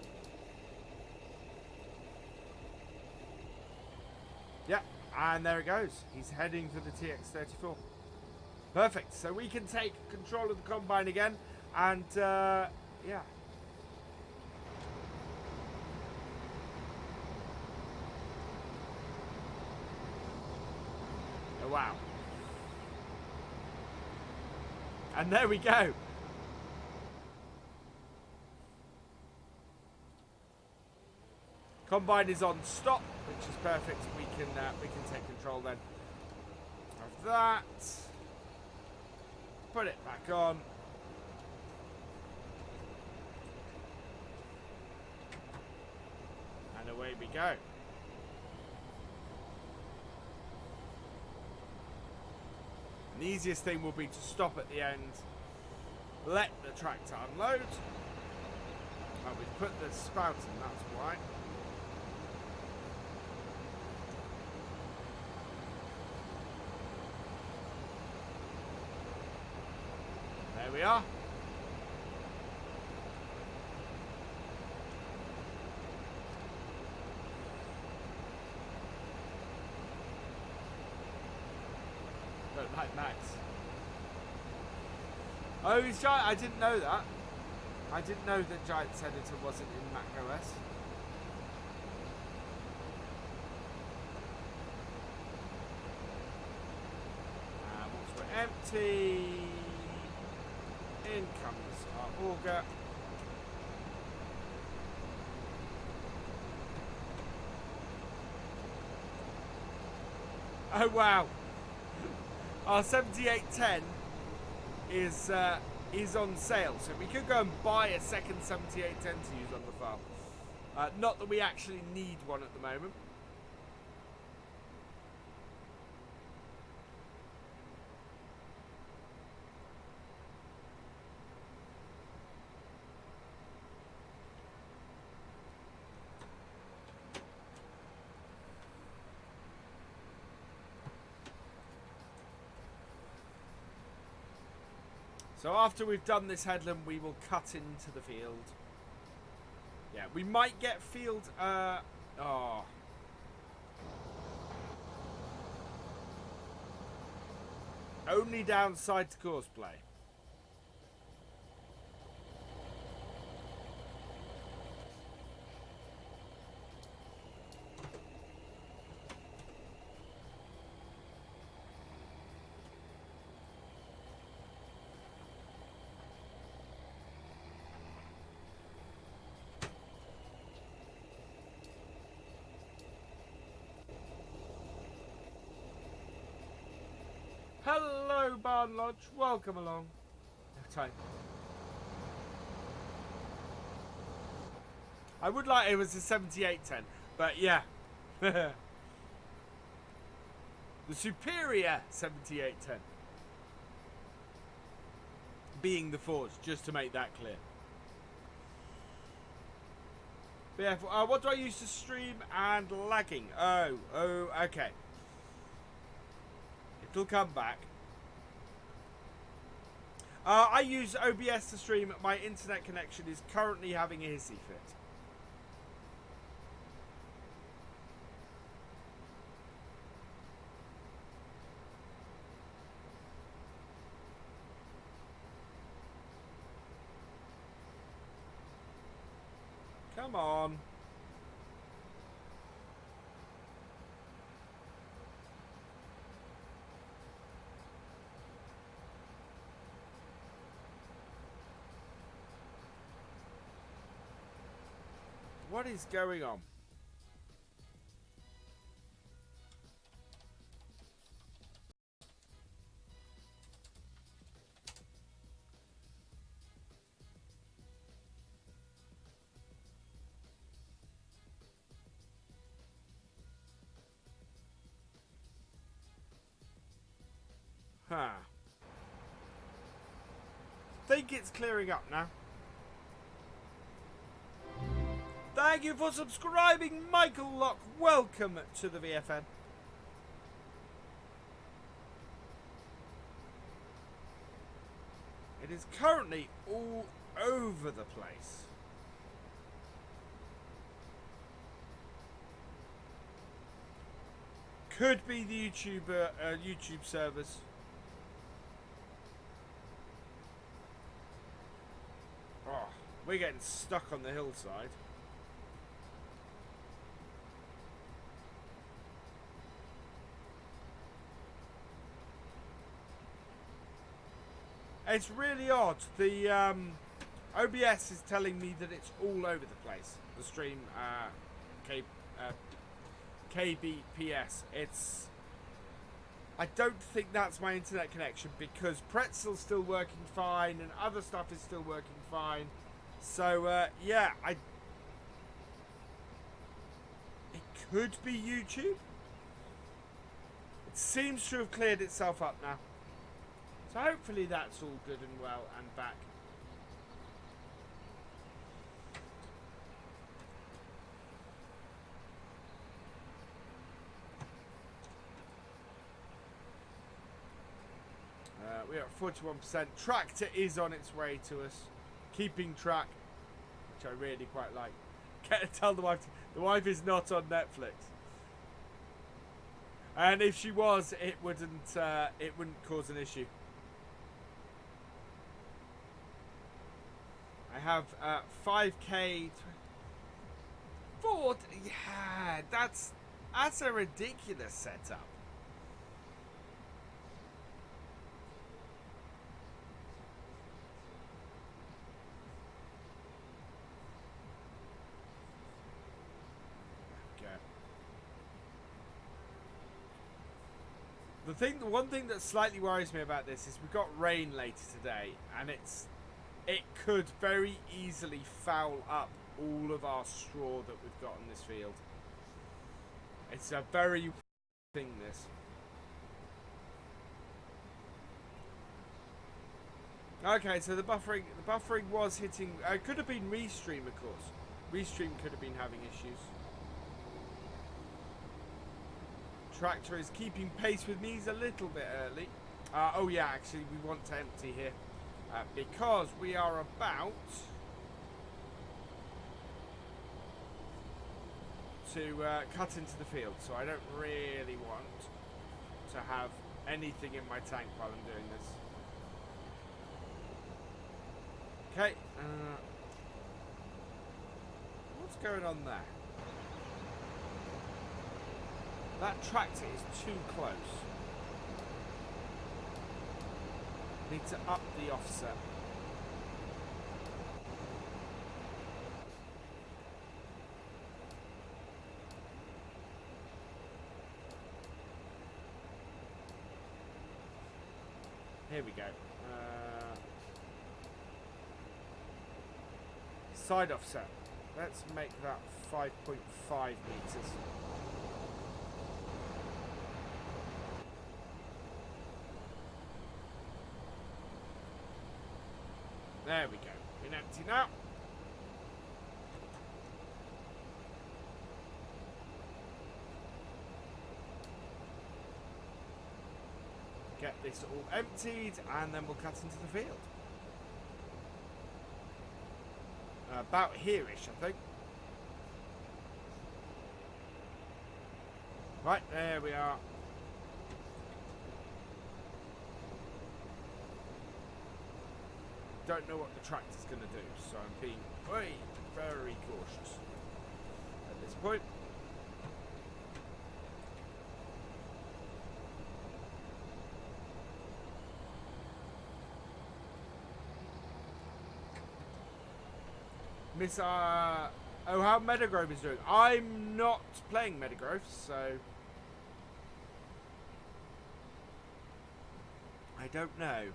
Yeah, and there it goes. He's heading for the TX34. Perfect. So we can take control of the combine again, and yeah. Oh wow. And there we go. Combine is on stop, which is perfect. We can take control then of that. Put it back on. And away we go. And the easiest thing will be to stop at the end, let the tractor unload. Oh, we've put the spout in, that's why. There we are. Don't like Max. Oh, he's giant. I didn't know that. I didn't know that Giant's editor wasn't in Mac OS. Once we're empty, in comes our auger. Oh wow! Our 7810 is on sale, so we could go and buy a second 7810 to use on the farm. Not that we actually need one at the moment. So after we've done this headland, we will cut into the field. Yeah, we might get field... oh. Only downside to courseplay. Hello, Barn Lodge. Welcome along. No time. I would like it was a 7810, but yeah. The superior 7810. Being the Forge, just to make that clear. But yeah, what do I use to stream and lagging? Oh, okay. It'll come back. I use OBS to stream. My internet connection is currently having a hissy fit. Come on. What is going on? Huh. Think it's clearing up now. Thank you for subscribing, Michael Locke. Welcome to the VFN. It is currently all over the place. Could be the YouTube servers. Oh, we're getting stuck on the hillside. It's really odd. The OBS is telling me that it's all over the place. The stream KBPS. It's... I don't think that's my internet connection because Pretzel's still working fine and other stuff is still working fine. So yeah, it could be YouTube. It seems to have cleared itself up now. So hopefully that's all good and well and back. We are at 41%. Tractor is on its way to us. Keeping track, which I really quite like. Tell the wife is not on Netflix. And if she was, it wouldn't cause an issue. I have 5k. 4. Yeah, that's a ridiculous setup. Okay. The one thing that slightly worries me about this is we've got rain later today, and it could very easily foul up all of our straw that we've got in this field. It's a very thing, this. Okay, so the buffering was hitting. It could have been Restream, of course. Restream could have been having issues. Tractor is keeping pace with me. He's a little bit early. Oh yeah, actually we want to empty here. because we are about to cut into the field, so I don't really want to have anything in my tank while I'm doing this. Okay, what's going on there? That tractor is too close. Need to up the offset. Here we go. Side offset. Let's make that 5.5 meters. There we go. In empty now. Get this all emptied and then we'll cut into the field. About here-ish, I think. Right, there we are. Don't know what the tractor's going to do, so I'm being very cautious at this point. Miss, oh, how Metagrove is doing. I'm not playing Metagrove, so I don't know.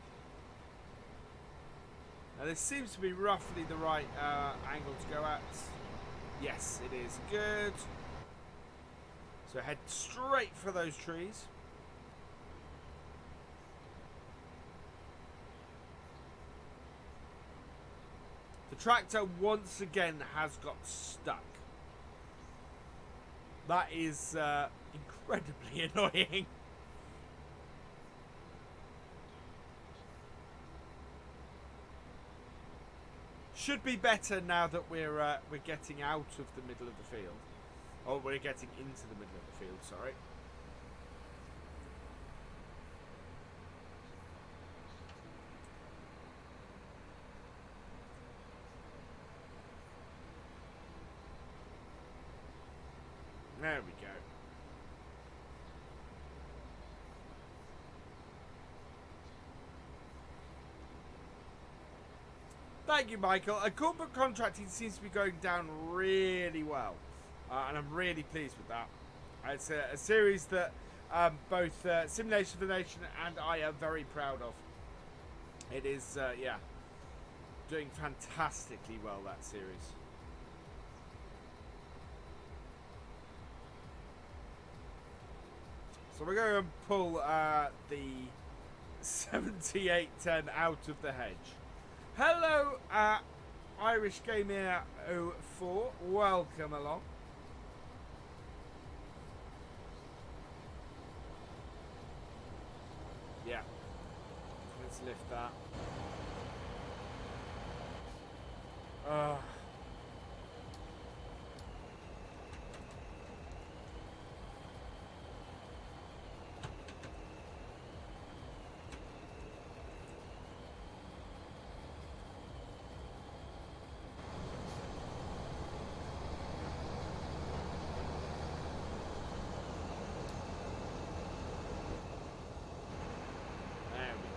Now this seems to be roughly the right angle to go at. Yes, it is. Good. So head straight for those trees. The tractor once again has got stuck. That is incredibly annoying. Should be better now that we're getting out of the middle of the field. Or we're getting into the middle of the field, sorry. There we go. Thank you, Michael. Corporate contracting seems to be going down really well, and I'm really pleased with that. It's a series that both Simulation for the Nation and I are very proud of. It is, yeah, doing fantastically well, that series. So we're going to pull the 7810 out of the hedge. Hello, Irish Gamer 04. Welcome along. Yeah. Let's lift that.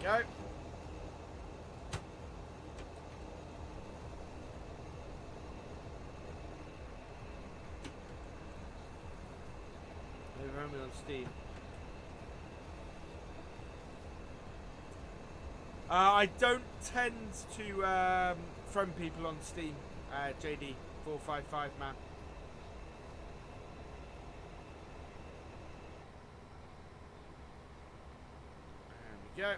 Go. Over me on Steam. I don't tend to friend people on Steam, JD455 man. There we go.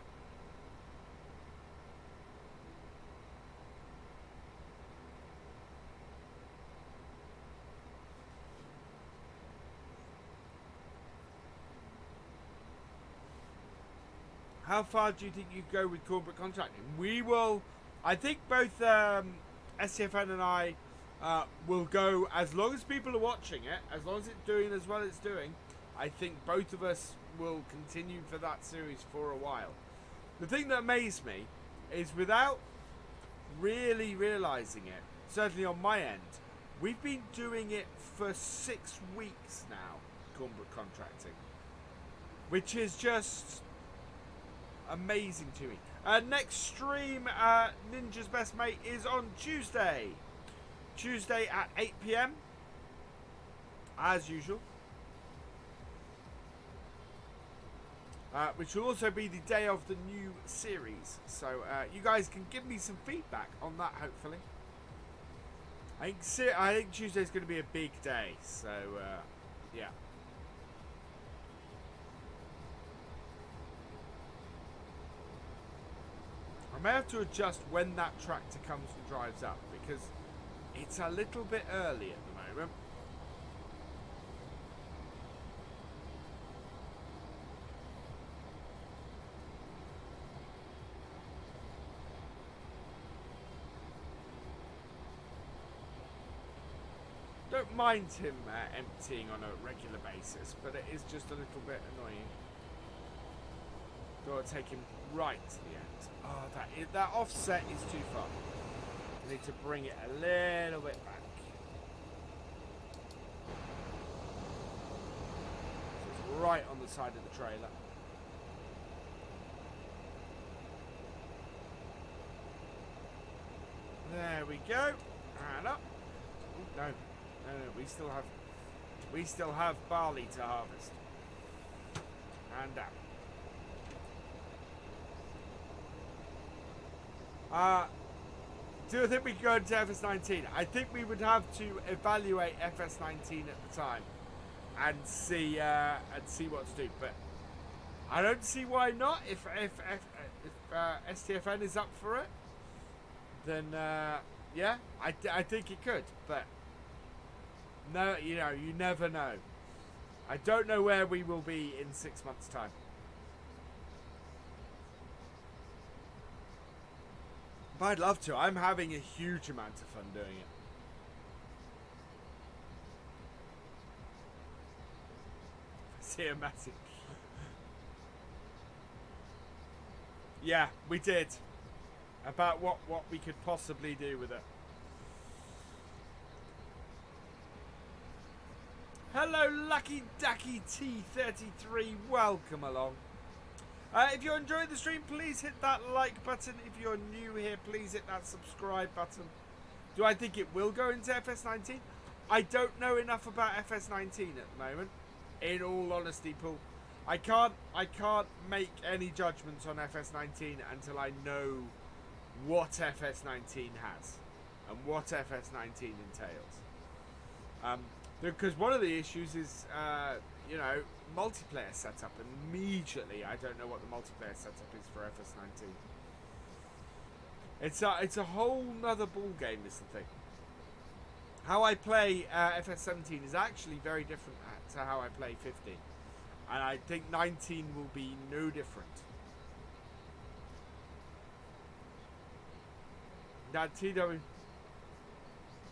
how far do you think you go with corporate contracting? We will, I think both STFN and I will go as long as people are watching it, as long as it's doing as well as it's doing. I think both of us will continue for that series for a while. The thing that amazed me is, without really realising it, certainly on my end, we've been doing it for 6 weeks now, corporate contracting, which is just amazing to me. Next stream, Ninja's Best Mate, is on Tuesday at 8 PM as usual, which will also be the day of the new series, so you guys can give me some feedback on that. Hopefully, I think Tuesday's going to be a big day, so yeah. I may have to adjust when that tractor comes and drives up, because it's a little bit early at the moment. Don't mind him emptying on a regular basis, but it is just a little bit annoying. Got to take him right to the end. Oh, that offset is too far. I need to bring it a little bit back. So it's right on the side of the trailer. There we go. And up. Ooh, no, we still have barley to harvest. And down. Do I think we could go into FS19? I think we would have to evaluate FS19 at the time and see what to do. But I don't see why not. If STFN is up for it, then yeah, I think it could. But no, you never know. I don't know where we will be in 6 months' time. But I'd love to. I'm having a huge amount of fun doing it. See a massive. Yeah, we did. About what we could possibly do with it. Hello, Lucky Ducky T33. Welcome along. If you're enjoying the stream, please hit that like button. If you're new here, please hit that subscribe button. Do I think it will go into FS19? I don't know enough about FS19 at the moment. In all honesty, Paul, I can't make any judgments on FS19 until I know what FS19 has and what FS19 entails. Because one of the issues is, multiplayer setup, and immediately I don't know what the multiplayer setup is for FS19. It's a whole nother ball game, is the thing. How I play FS17 is actually very different to how I play 15, and I think 19 will be no different. That TW.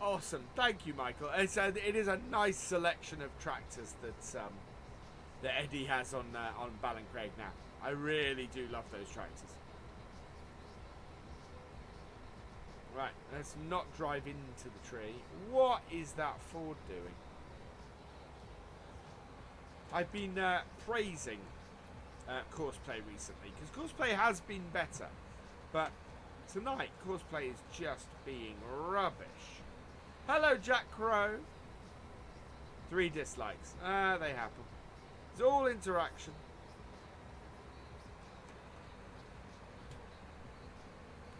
Awesome, thank you, Michael. It is a nice selection of tractors that Eddie has on Ballincraig now. I really do love those tractors. Right, let's not drive into the tree. What is that Ford doing? I've been praising Courseplay recently, because Courseplay has been better, but tonight Courseplay is just being rubbish. Hello, Jack Crow. 3 dislikes. They happen. It's all interaction.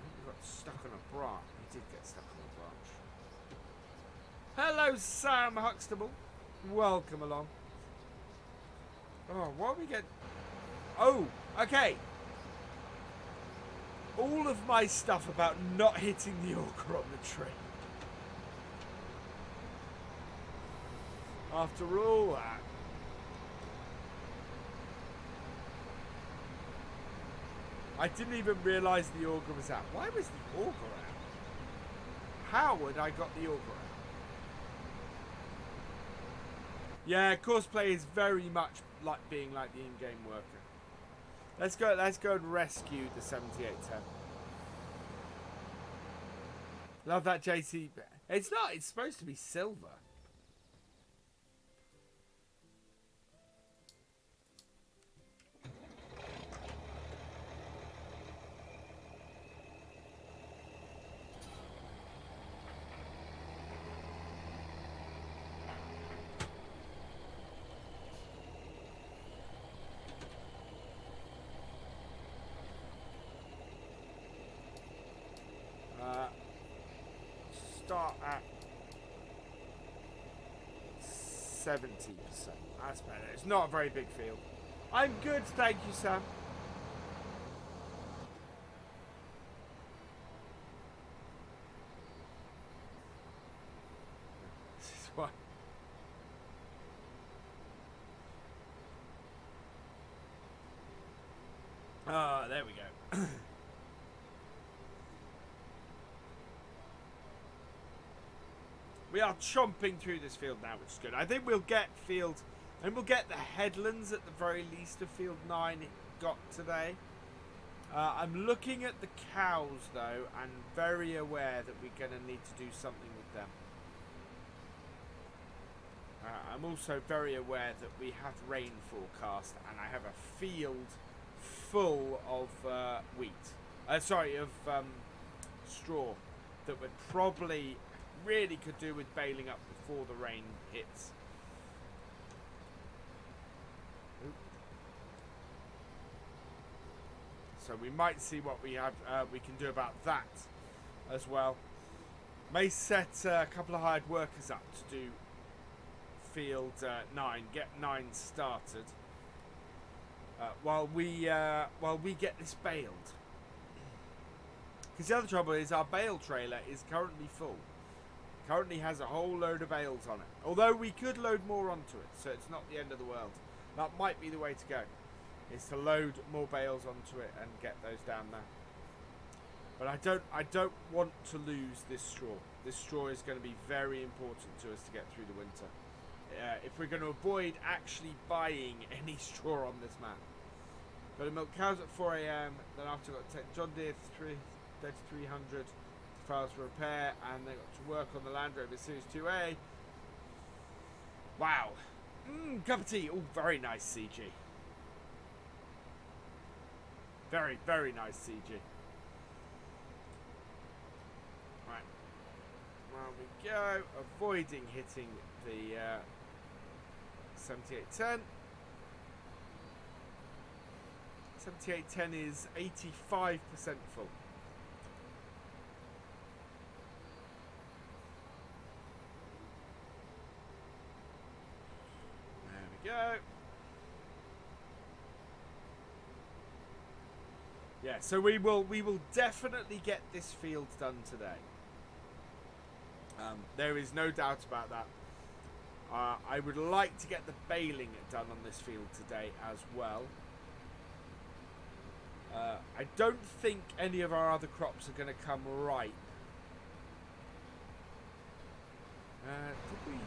He got stuck on a branch. He did get stuck on a branch. Hello, Sam Huxtable. Welcome along. Oh, what are we getting? Oh, okay. All of my stuff about not hitting the auger on the tree. After all that. I didn't even realise the auger was out. Why was the auger out? How would I got the auger out? Yeah, cosplay is very much like being like the in-game worker. Let's go and rescue the 7810. Love that JC. It's not, it's supposed to be silver. Start at 70%. That's better. It's not a very big field. I'm good, thank you, Sam. This is why. Ah, there we go. We are chomping through this field now, which is good. I think we'll get field, and we'll get the headlands at the very least of field 9 got today. I'm looking at the cows though, and very aware that we're going to need to do something with them. I'm also very aware that we have rain forecast, and I have a field full of wheat. Sorry, of straw that would probably really could do with baling up before the rain hits. Oop. So we might see what we have we can do about that as well. May set a couple of hired workers up to do field 9, get 9 started while we get this baled. Because the other trouble is our bale trailer is currently full. Currently has a whole load of bales on it. Although we could load more onto it, so it's not the end of the world. That might be the way to go, is to load more bales onto it and get those down there. But I don't want to lose this straw. This straw is going to be very important to us to get through the winter. If we're going to avoid actually buying any straw on this map. Got to milk cows at 4 AM, then after got to take John Deere 3300 files for repair, and they got to work on the Land Rover Series 2A. Wow. Cup of tea. Oh, very nice CG. Very, very nice CG. Right. Well, we go. Avoiding hitting the 7810. 7810 is 85% full. Go. Yeah, so we will definitely get this field done today. There is no doubt about that. I would like to get the baling done on this field today as well. I don't think any of our other crops are going to come ripe. Did we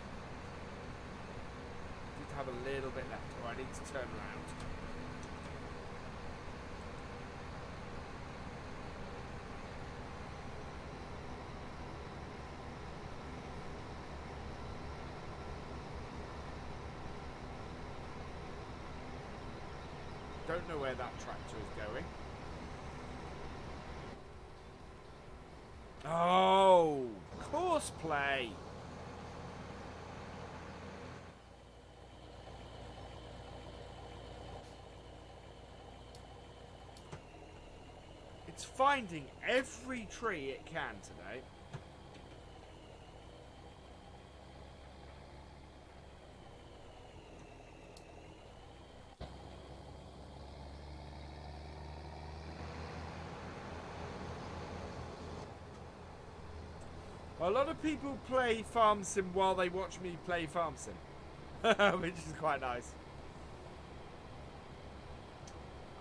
have a little bit left, or I need to turn around. Don't know where that tractor is going. Oh, courseplay. It's finding every tree it can today. A lot of people play Farm Sim while they watch me play Farm Sim, which is quite nice.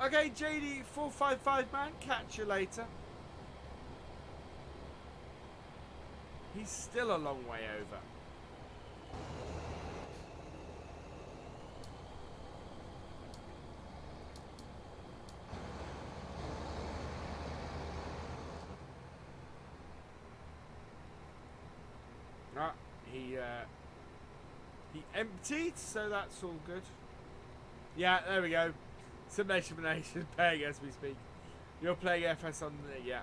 Okay, JD455 man, catch you later. He's still a long way over. Ah, he emptied, so that's all good. Yeah, there we go. Simulation playing as we speak. You're playing FS on the, yeah.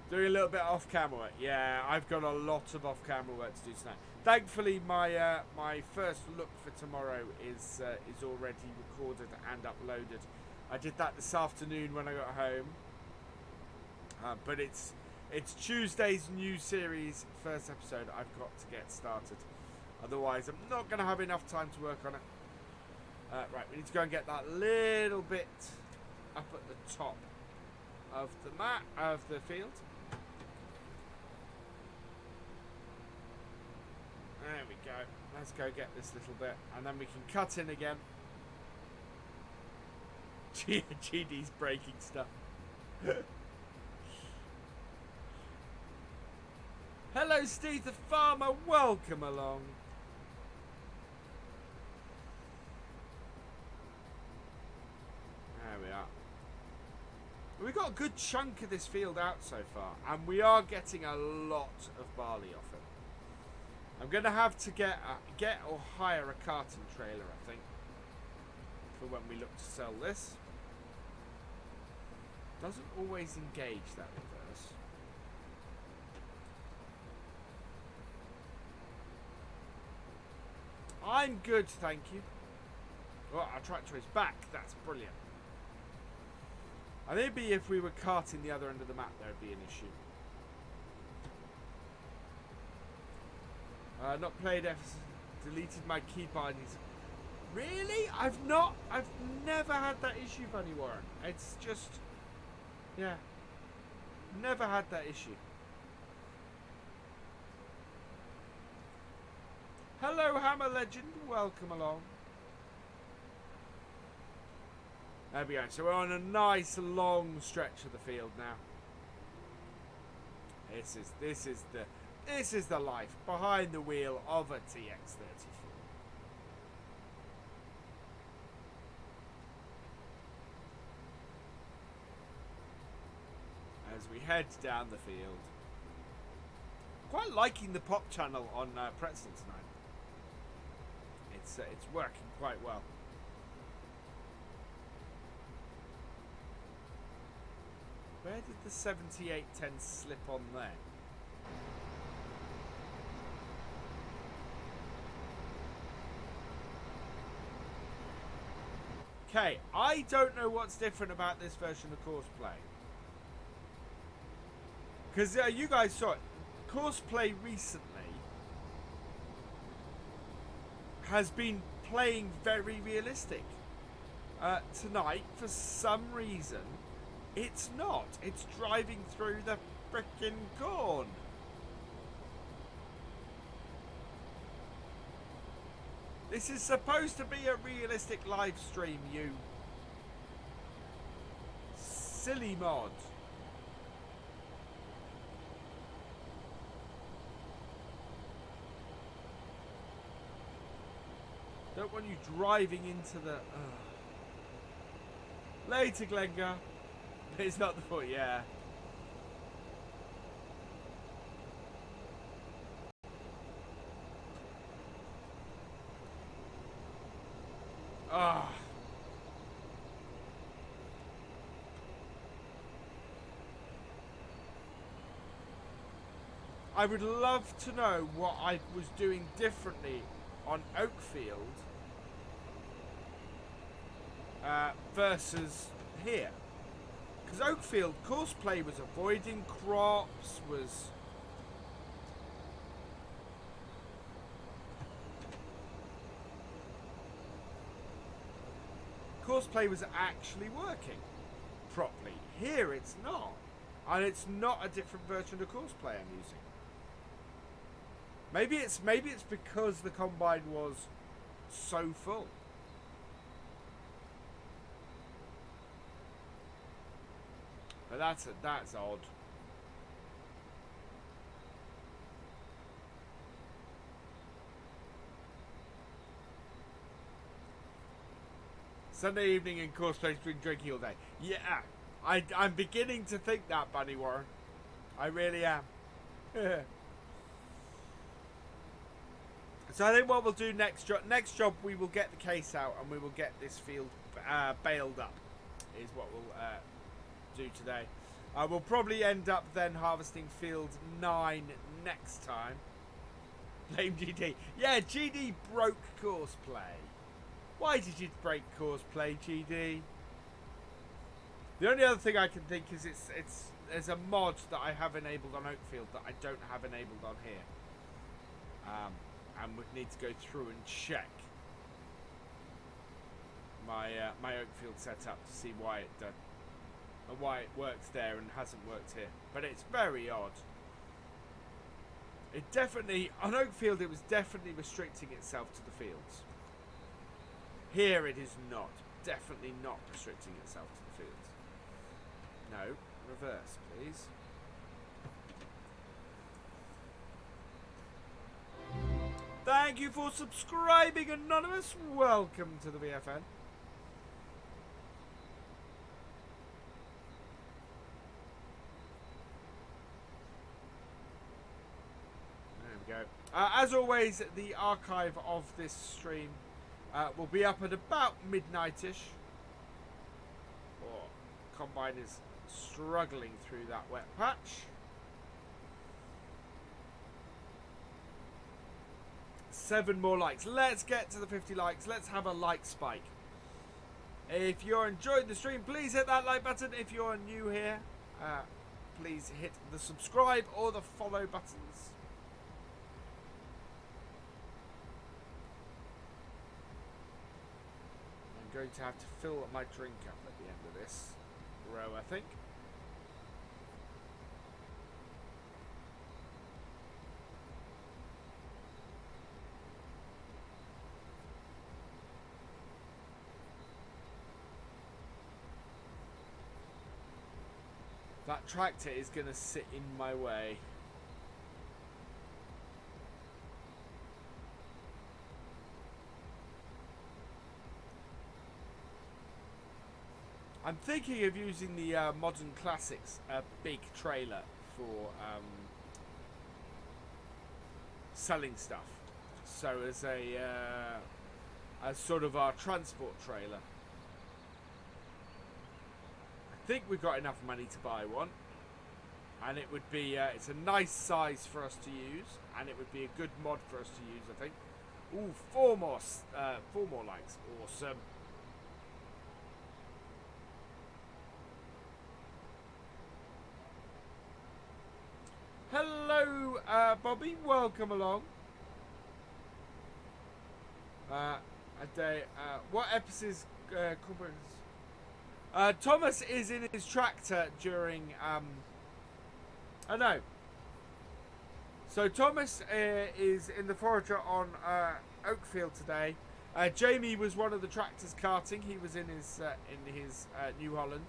Doing a little bit off camera work. Yeah, I've got a lot of off camera work to do tonight. Thankfully, my my first look for tomorrow is already recorded and uploaded. I did that this afternoon when I got home. But it's Tuesday's new series, first episode. I've got to get started. Otherwise, I'm not going to have enough time to work on it. Right, we need to go and get that little bit up at the top of the map of the field. There we go. Let's go get this little bit, and then we can cut in again. GD's breaking stuff. Hello, Steve the Farmer. Welcome along. There we are. We've got a good chunk of this field out so far, and we are getting a lot of barley off it. I'm going to have to get or hire a carton trailer, I think, for when we look to sell this. Doesn't always engage that reverse. I'm good, thank you. Well, our tractor is back. That's brilliant. I think maybe if we were carting the other end of the map, there would be an issue. Not played F. Deleted my key bindings. Really? I've never had that issue, Bunny Warren. It's just, yeah, never had that issue. Hello, Hammer Legend. Welcome along. There we go. So we're on a nice long stretch of the field now. This is the life behind the wheel of a TX34. As we head down the field. Quite liking the pop channel on Pretzel tonight. It's working quite well. Where did the 7810 slip on there? Okay, I don't know what's different about this version of Courseplay. Because you guys saw it. Courseplay recently has been playing very realistic. Tonight, for some reason, it's not. It's driving through the frickin' corn. This is supposed to be a realistic live stream, you silly mod. Don't want you driving into the... Later, Glengar. It's not the fault, yeah. Ah. I would love to know what I was doing differently on Oakfield versus here. Because Oakfield, Courseplay was avoiding crops, was... Courseplay was actually working properly. Here it's not. And it's not a different version of Courseplay I'm using. Maybe it's because the combine was so full. But that's odd. Sunday evening in course place been drinking all day. Yeah, I'm beginning to think that, Bunny Warren. I really am. So I think what we'll do next job we will get the case out and we will get this field baled up. Is what we'll do today. We'll probably end up then harvesting field 9 next time. Blame GD. Yeah, GD broke course play. Why did you break course play, GD? The only other thing I can think is there's a mod that I have enabled on Oakfield that I don't have enabled on here. And would need to go through and check my my Oakfield setup to see why it done and why it works there and hasn't worked here. But it's very odd. It definitely on Oakfield it was definitely restricting itself to the fields. Here it is not. Definitely not restricting itself to the fields. No, reverse, please. Thank you for subscribing, Anonymous. Welcome to the VFN. There we go. As always, the archive of this stream will be up at about midnight-ish. Oh, Combine is struggling through that wet patch. 7 more likes. Let's get to the 50 likes. Let's have a like spike. If you're enjoying the stream, please hit that like button. If you're new here, please hit the subscribe or the follow buttons. I'm going to have to fill my drink up at the end of this row, I think. That tractor is going to sit in my way. I'm thinking of using the Modern Classics big trailer for selling stuff. So as sort of our transport trailer. I think we've got enough money to buy one, and it would be it's a nice size for us to use, and it would be a good mod for us to use, I think. Ooh, 4 more likes. Awesome. Hello, Bobby. Welcome along. What episodes? Thomas is in his tractor during. I know. So Thomas is in the forager on Oakfield today. Jamie was one of the tractors carting. He was in his New Holland.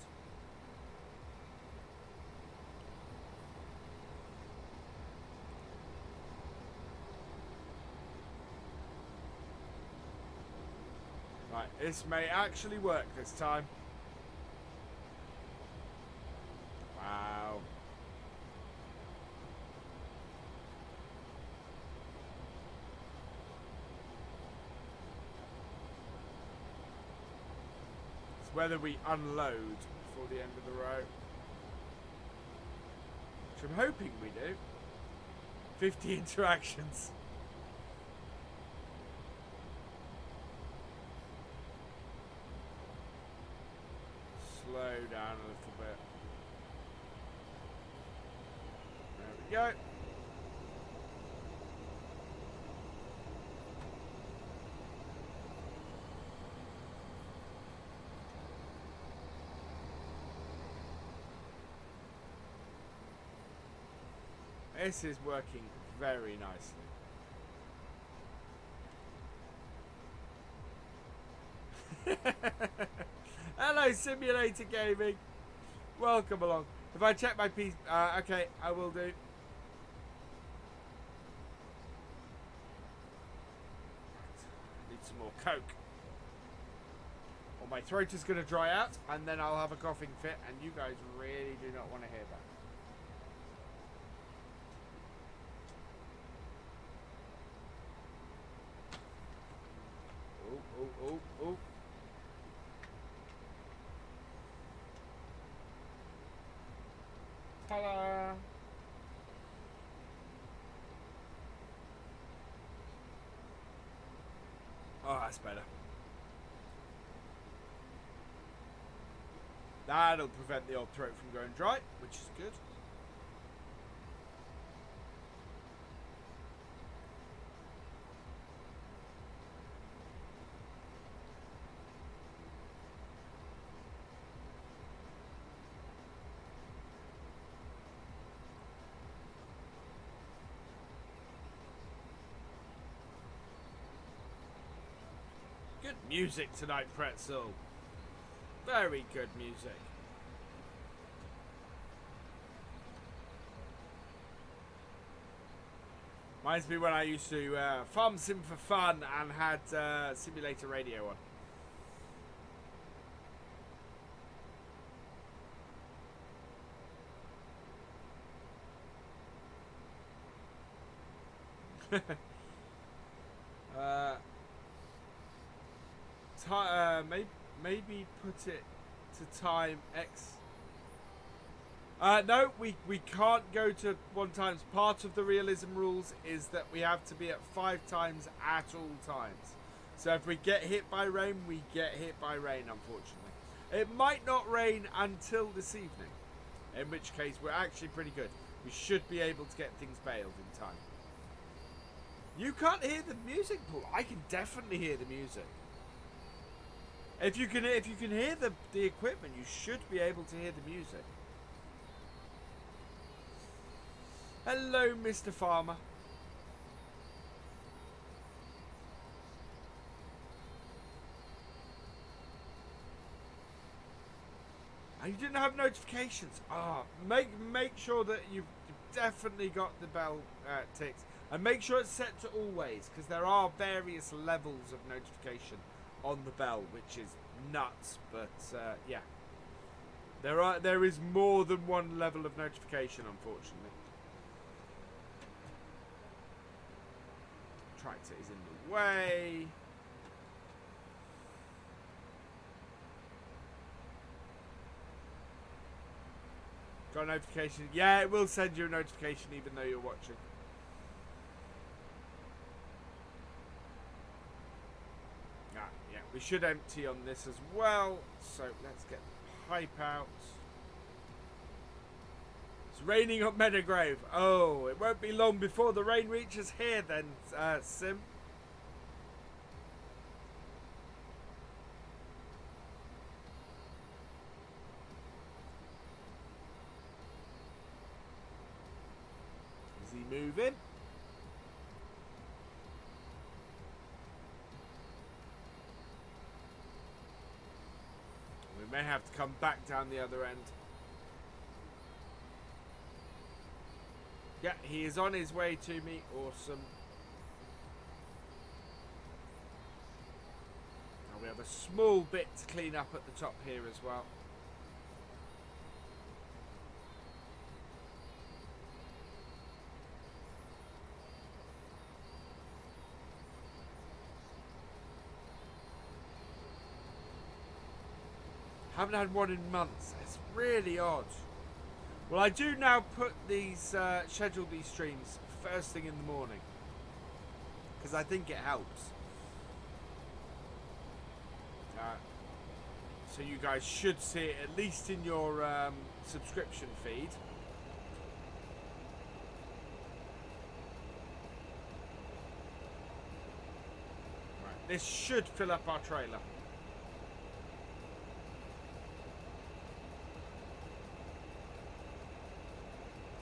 Right, this may actually work this time. Wow. It's whether we unload before the end of the row. Which I'm hoping we do. 50 interactions. Slow down a little bit. There we go. This is working very nicely. Hello, Simulator Gaming. Welcome along. If I check my piece, okay, I will do. Need some more Coke. Or my throat is going to dry out, and then I'll have a coughing fit, and you guys really do not want to hear that. Oh. Ta-da! Oh, that's better. That'll prevent the old throat from going dry, which is good. Good music tonight, Pretzel. Very good music. Reminds me when I used to farm sim for fun and had simulator radio on. Maybe put it to time X. No, we can't go to 1 times. Part of the realism rules is that we have to be at 5 times at all times. So if we get hit by rain, we get hit by rain, unfortunately. It might not rain until this evening, in which case we're actually pretty good. We should be able to get things baled in time. You can't hear the music, Paul. I can definitely hear the music. If you can hear the equipment, you should be able to hear the music. Hello, Mr. Farmer. And you didn't have notifications. Make sure that you've definitely got the bell ticked, and make sure it's set to always, because there are various levels of notification on the bell, which is nuts. But yeah, there is more than one level of notification, unfortunately. Tractor is in the way. Got a notification? Yeah, it will send you a notification even though you're watching. Yeah, we should empty on this as well. So let's get the pipe out. It's raining on Meadowgrove. Oh, it won't be long before the rain reaches here then, Sim. Is he moving? We may have to come back down the other end. Yeah, he is on his way to me. Awesome. Now we have a small bit to clean up at the top here as well. Haven't had one in months. It's really odd. Well, I do now put these, schedule these streams first thing in the morning, because I think it helps. So you guys should see it at least in your subscription feed. Right, this should fill up our trailer.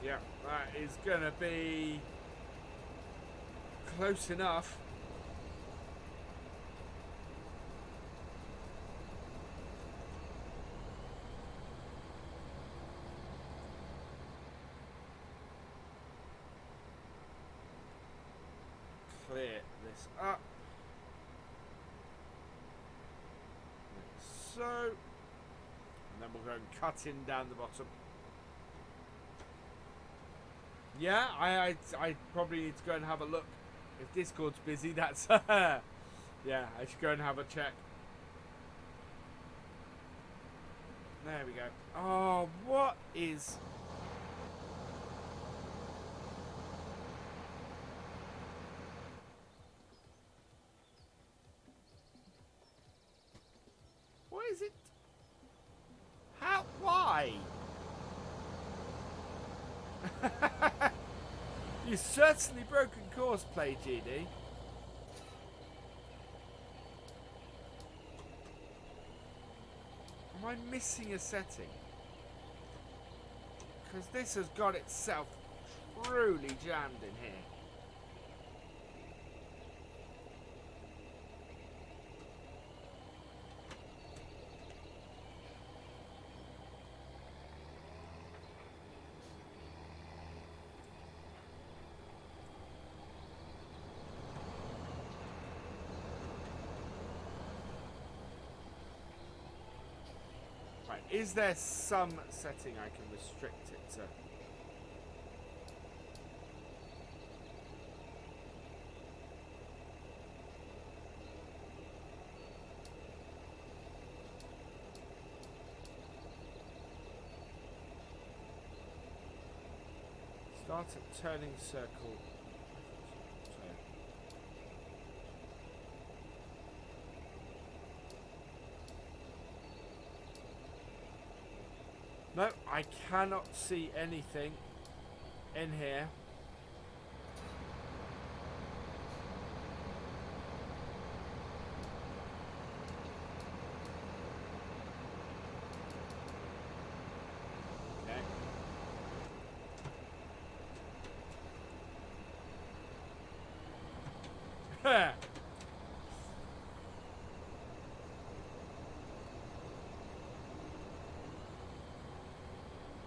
Yeah, that is gonna be close enough. this up. Like so. And then we'll go and cut in down the bottom. Yeah, I probably need to go and have a look. If Discord's busy, that's... yeah, I should go and have a check. There we go. Oh, what is... What is it? How? Why? You certainly broken course, Play GD. Am I missing a setting? Because this has got itself truly jammed in here. Is there some setting I can restrict it to? Start at turning circle. No, I cannot see anything in here. Okay.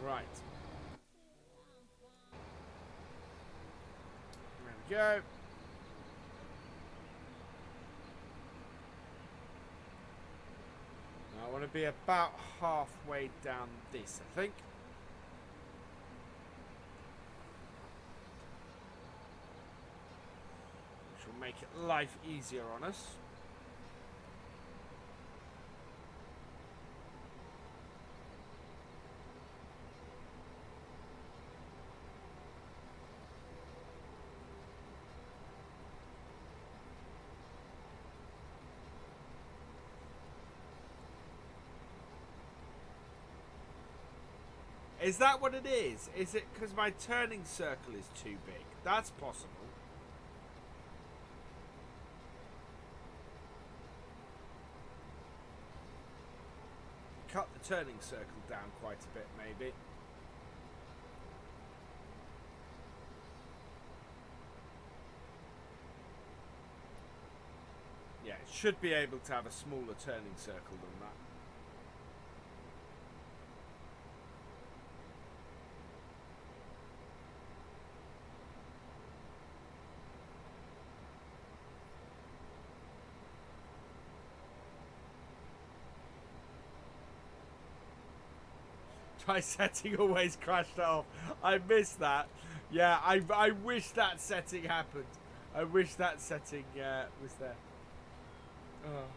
Right. There we go. Now I want to be about halfway down this, I think. Which will make it life easier on us. Is that what it is? Is it because my turning circle is too big? That's possible. Cut the turning circle down quite a bit, maybe. Yeah, it should be able to have a smaller turning circle than that. My setting always crashed off. I missed that. Yeah, I wish that setting happened. I wish that setting was there. Oh.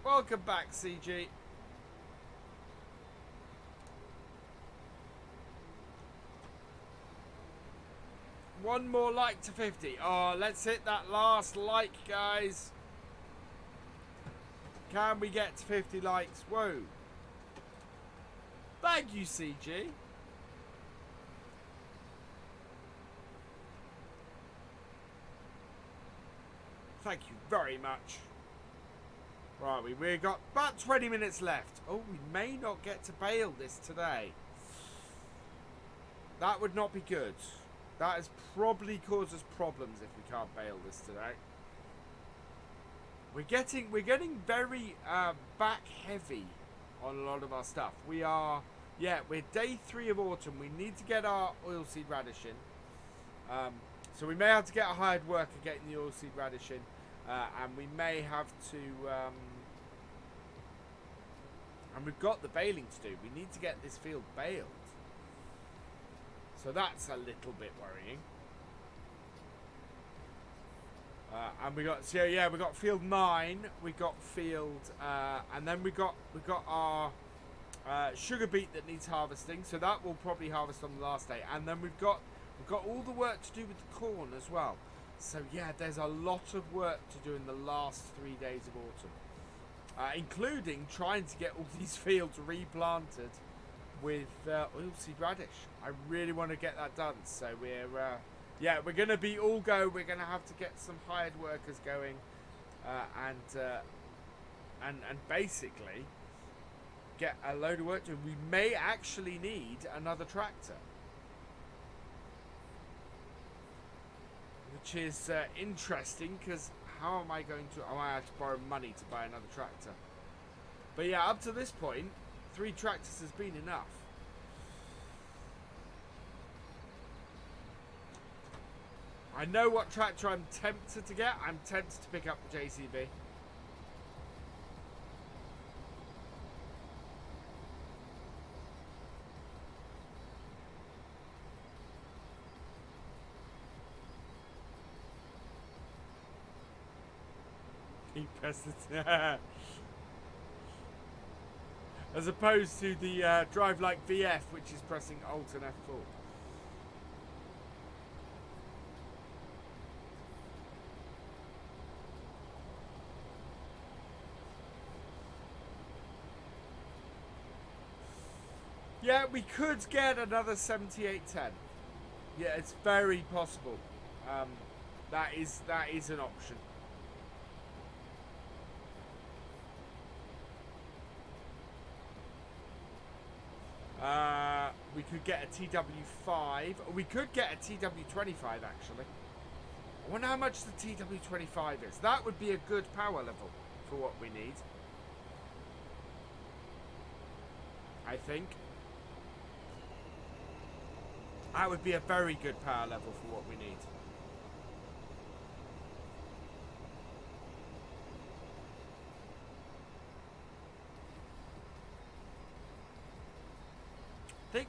Welcome back, CG. One more like to 50. Oh, let's hit that last like, guys. Can we get to 50 likes? Whoa. Thank you, CG. Thank you very much. Right, we've got about 20 minutes left. Oh, we may not get to bale this today. That would not be good. That has probably caused us problems if we can't bale this today. We're getting very back heavy on a lot of our stuff. We are, yeah, we're day 3 of autumn. We need to get our oilseed radish in. So we may have to get a hired worker getting the oilseed radish in. And we may have to... and we've got the baling to do. We need to get this field baled. So that's a little bit worrying. And we got, so yeah, we got field 9. We got field, and then we got our sugar beet that needs harvesting. So that will probably harvest on the last day. And then we've got all the work to do with the corn as well. So yeah, there's a lot of work to do in the last 3 days of autumn, including trying to get all these fields replanted with oilseed radish. I really want to get that done. So we're yeah, we're going to be all go. We're going to have to get some hired workers going, and basically get a load of work done. We may actually need another tractor, which is interesting, because how am I going to... I might have to borrow money to buy another tractor. But yeah, up to this point, 3 tractors has been enough. I know what tractor I'm tempted to get. I'm tempted to pick up the JCB. He pressed it. As opposed to the drive like VF, which is pressing Alt and F4. Yeah, we could get another 7810. Yeah, it's very possible. That is an option. We could get a TW5. Or we could get a TW25 actually. I wonder how much the TW25 is. That would be a good power level for what we need, I think. That would be a very good power level for what we need. I think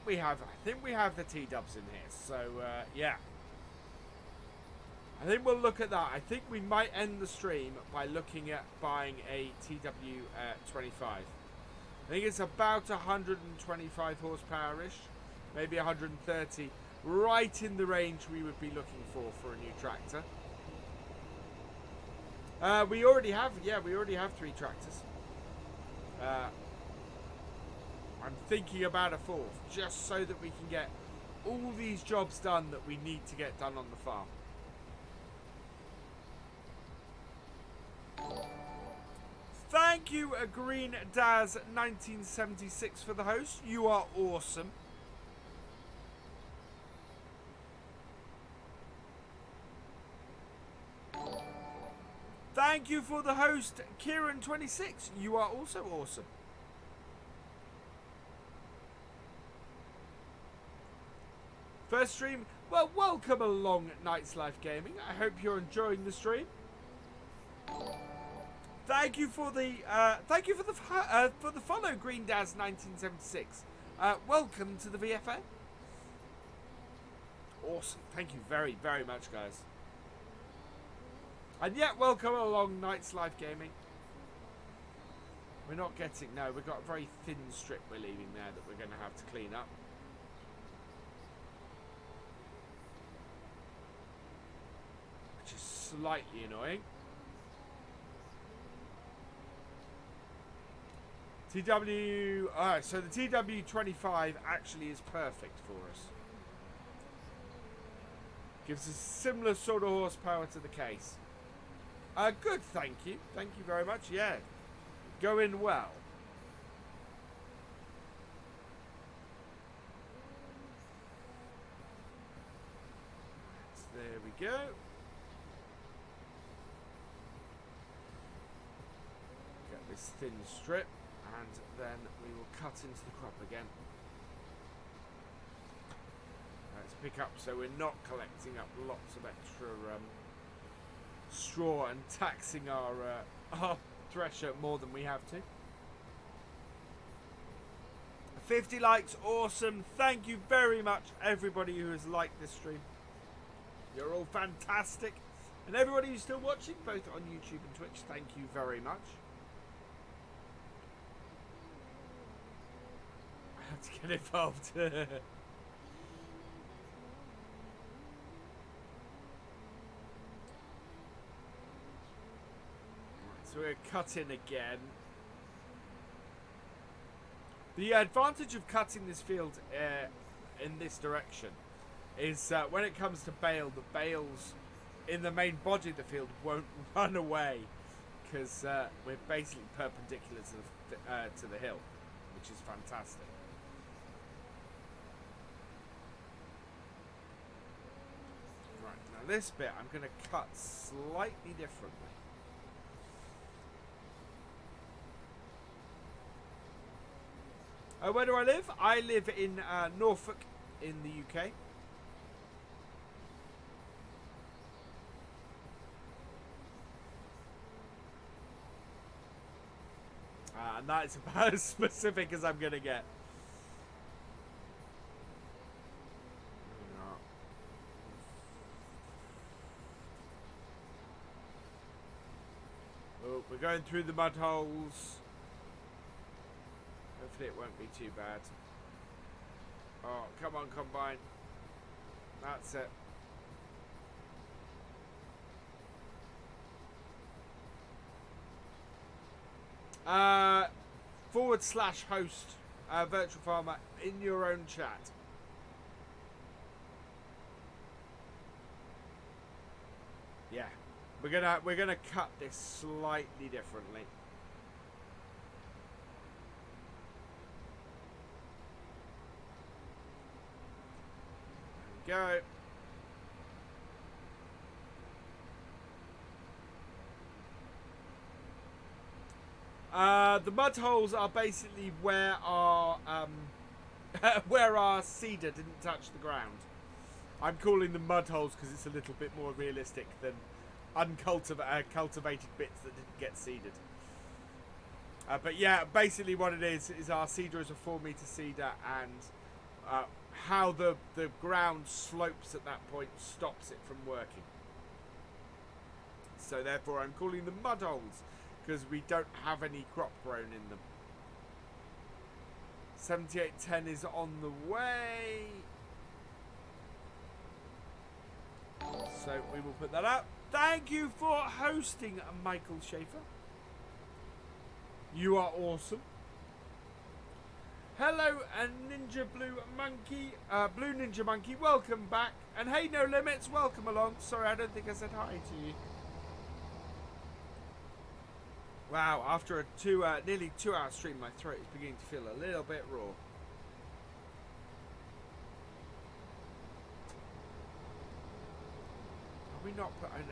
we have the T-dubs in here. So yeah. I think we'll look at that. I think we might end the stream by looking at buying a TW25. I think it's about 125 horsepower-ish. Maybe 130, right in the range we would be looking for a new tractor. We already have 3 tractors. I'm thinking about a 4th, just so that we can get all these jobs done that we need to get done on the farm. Thank you, Green Daz 1976 for the host. You are awesome. Thank you for the host, Kieran26. You are also awesome. First stream. Well, welcome along, Night's Life Gaming. I hope you're enjoying the stream. Thank you for the follow, Green Daz 1976. Welcome to the VFA. Awesome. Thank you very, very much, guys. And yet, welcome along, Night's Life Gaming. We're not getting... No, we've got a very thin strip we're leaving there that we're going to have to clean up. Which is slightly annoying. TW... Alright, so the TW25 actually is perfect for us. Gives us similar sort of horsepower to the case. Good, thank you. Thank you very much. Yeah, going well. There we go. Get this thin strip, and then we will cut into the crop again. Let's pick up so we're not collecting up lots of extra straw and taxing our thresher more than we have to. 50 likes, awesome. Thank you very much, everybody who has liked this stream. You're all fantastic. And everybody who's still watching, both on YouTube and Twitch, thank you very much. I have to get involved. So we're cutting again. The advantage of cutting this field in this direction is when it comes to bale, the bales in the main body of the field won't run away because we're basically perpendicular to the hill, which is fantastic. Right, now this bit I'm going to cut slightly differently. Where do I live? I live in Norfolk in the UK. And that's about as specific as I'm going to get. Oh, we're going through the mud holes. Hopefully it won't be too bad. Oh, come on, combine. That's it. /host virtual farmer in your own chat. Yeah, we're gonna cut this slightly differently. There we go. The mud holes are basically where our where our cedar didn't touch the ground. I'm calling them mud holes because it's a little bit more realistic than cultivated bits that didn't get seeded. But yeah, basically what it is our cedar is a 4-meter cedar, and how the ground slopes at that point stops it from working. So therefore I'm calling them mud holes, because we don't have any crop grown in them. 7810 is on the way. So we will put that up. Thank you for hosting, Michael Schaefer. You are awesome. Hello, Ninja Blue Monkey. Blue Ninja Monkey, welcome back. And hey, No Limits, welcome along. Sorry, I don't think I said hi to you. Wow, after a nearly 2-hour stream, my throat is beginning to feel a little bit raw. Have we not put... Oh, no,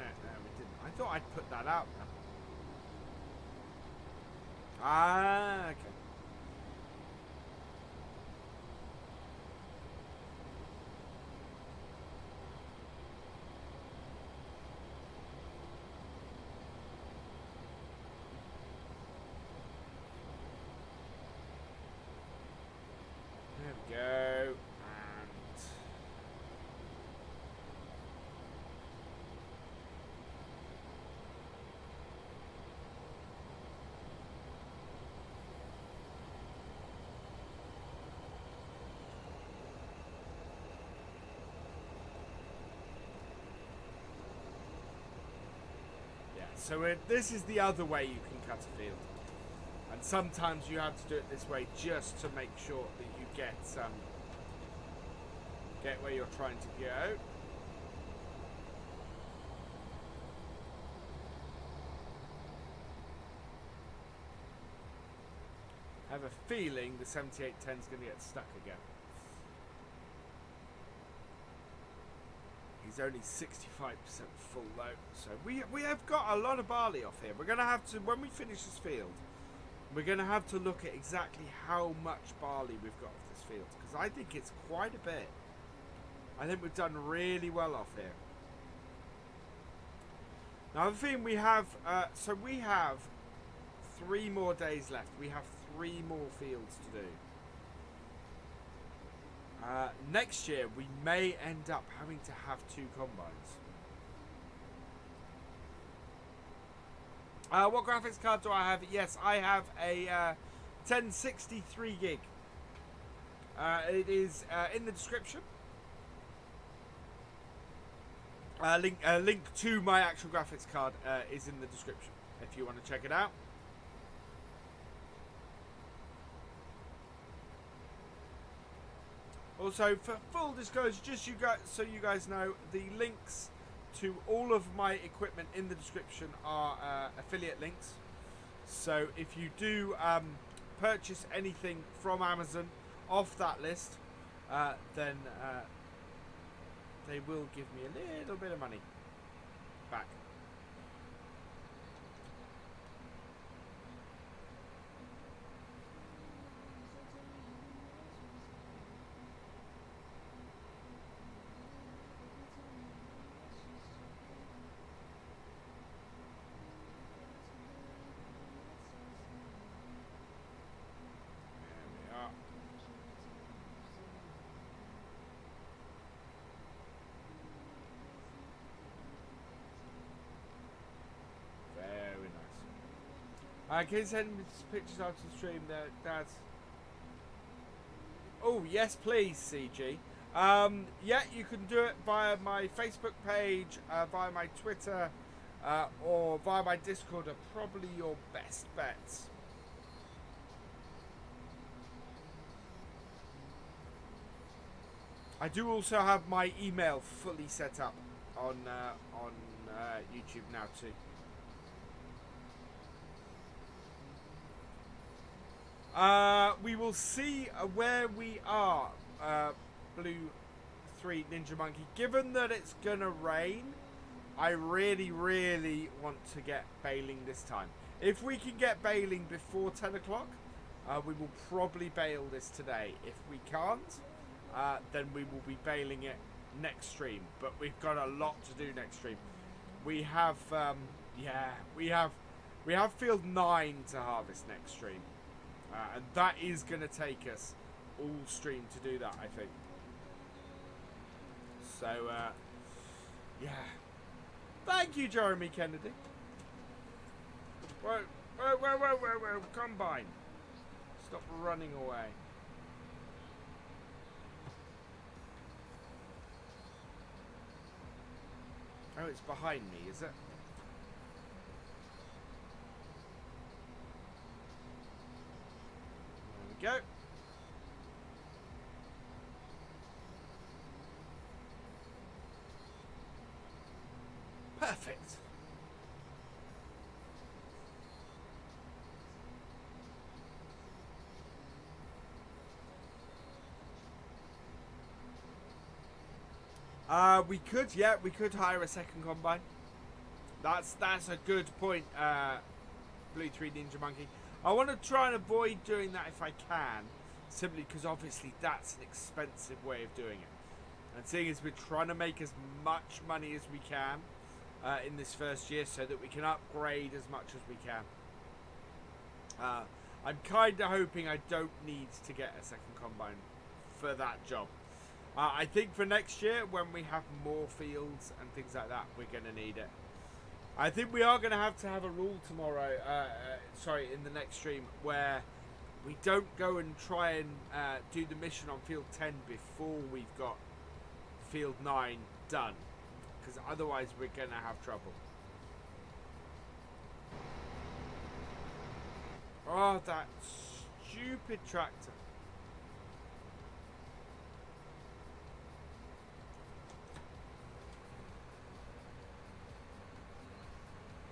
we didn't. I thought I'd put that out now. Ah, okay. There we go. And yeah, so this is the other way you can cut a field. And sometimes you have to do it this way just to make sure that you get where you're trying to go. I have a feeling the 7810 is going to get stuck again. He's only 65% full though, so we have got a lot of barley off here. We're going to have to, when we finish this field, we're going to have to look at exactly how much barley we've got off this field, because I think it's quite a bit. I think we've done really well off here. Now the thing we have, so we have 3 more days left. We have 3 more fields to do. Next year we may end up having to have 2 combines. What graphics card do I have? Yes, I have a 1063 gig. It is in the description. Link to my actual graphics card is in the description if you want to check it out. Also, for full disclosure, just so you guys know, the links to all of my equipment in the description are affiliate links. So if you do purchase anything from Amazon off that list, then they will give me a little bit of money back. Can you send me pictures after the stream there, Dad? Oh, yes, please, CG. Yeah, you can do it via my Facebook page, via my Twitter, or via my Discord are probably your best bets. I do also have my email fully set up on YouTube now too. We will see where we are, Blue 3 Ninja Monkey. Given that it's gonna rain, I really want to get baling this time. If we can get baling before 10 o'clock, we will probably bale this today. If we can't, then we will be baling it next stream. But we've got a lot to do next stream. We have, we have field 9 to harvest next stream. And that is going to take us all stream to do that, I think. So, yeah. Thank you, Jeremy Kennedy. Whoa, combine. Stop running away. Oh, it's behind me, is it? Go. Perfect. We could, yeah, we could hire a second combine. That's a good point, Blue 3 Ninja Monkey. I want to try and avoid doing that if I can, simply because obviously that's an expensive way of doing it. And seeing as we're trying to make as much money as we can in this first year so that we can upgrade as much as we can. I'm kind of hoping I don't need to get a second combine for that job. I think for next year, when we have more fields and things like that, we're going to need it. I think we are going to have a rule tomorrow, in the next stream, where we don't go and try and do the mission on field 10 before we've got field 9 done, because otherwise we're going to have trouble. Oh, that stupid tractor.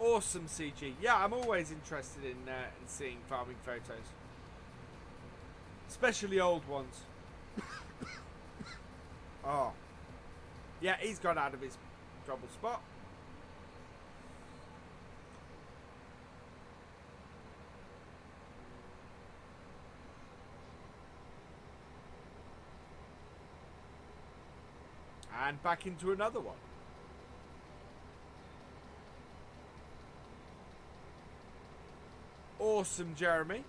Awesome, CG. Yeah, I'm always interested in seeing farming photos. Especially old ones. Oh. Yeah, he's gone out of his trouble spot. And back into another one. Awesome, Jeremy.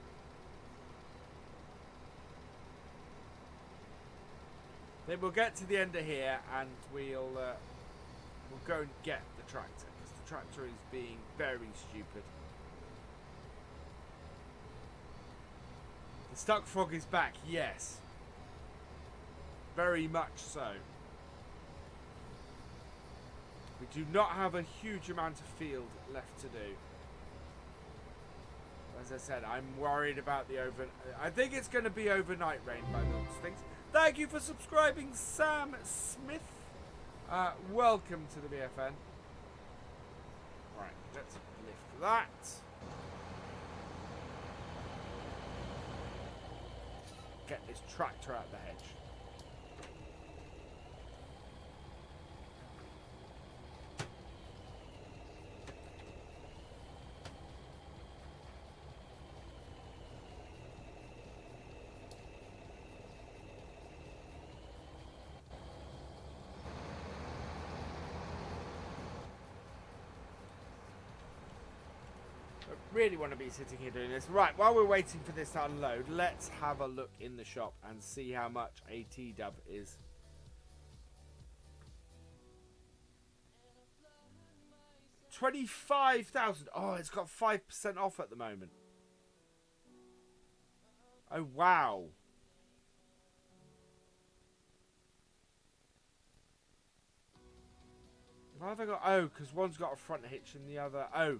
Then we'll get to the end of here and we'll go and get the tractor, because the tractor is being very stupid. The stuck frog is back, yes. Very much so. We do not have a huge amount of field left to do. As I said, I'm worried about the I think it's going to be overnight rain by those things. Thank you for subscribing, Sam Smith. Welcome to the BFN. Right, let's lift that. Get this tractor out the hedge. Really want to be sitting here doing this. Right, while we're waiting for this to unload, let's have a look in the shop and see how much a T-dub is. $25,000. Oh, it's got 5% off at the moment. Oh, wow. Why have I got... Oh, because one's got a front hitch and the other... Oh.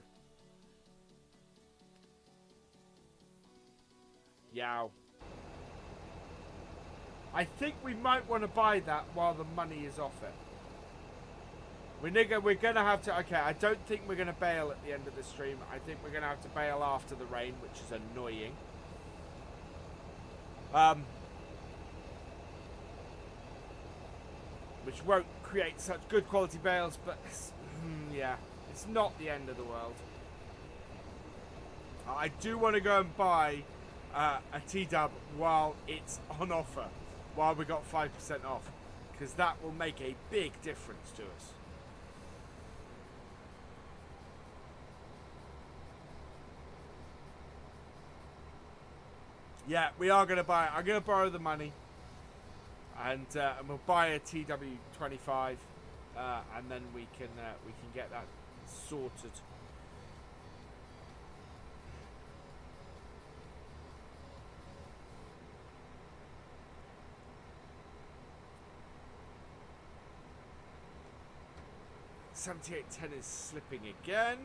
Yow. I think we might want to buy that while the money is off it. We're going to have to... Okay, I don't think we're going to bail at the end of the stream. I think we're going to have to bail after the rain, which is annoying. Which won't create such good quality bales, but... yeah, it's not the end of the world. I do want to go and buy... a T-dub while it's on offer, while we got 5% off, because that will make a big difference to us. Yeah, we are going to buy it. I'm going to borrow the money, and we'll buy a TW25, and then we can get that sorted. $78.10 is slipping again.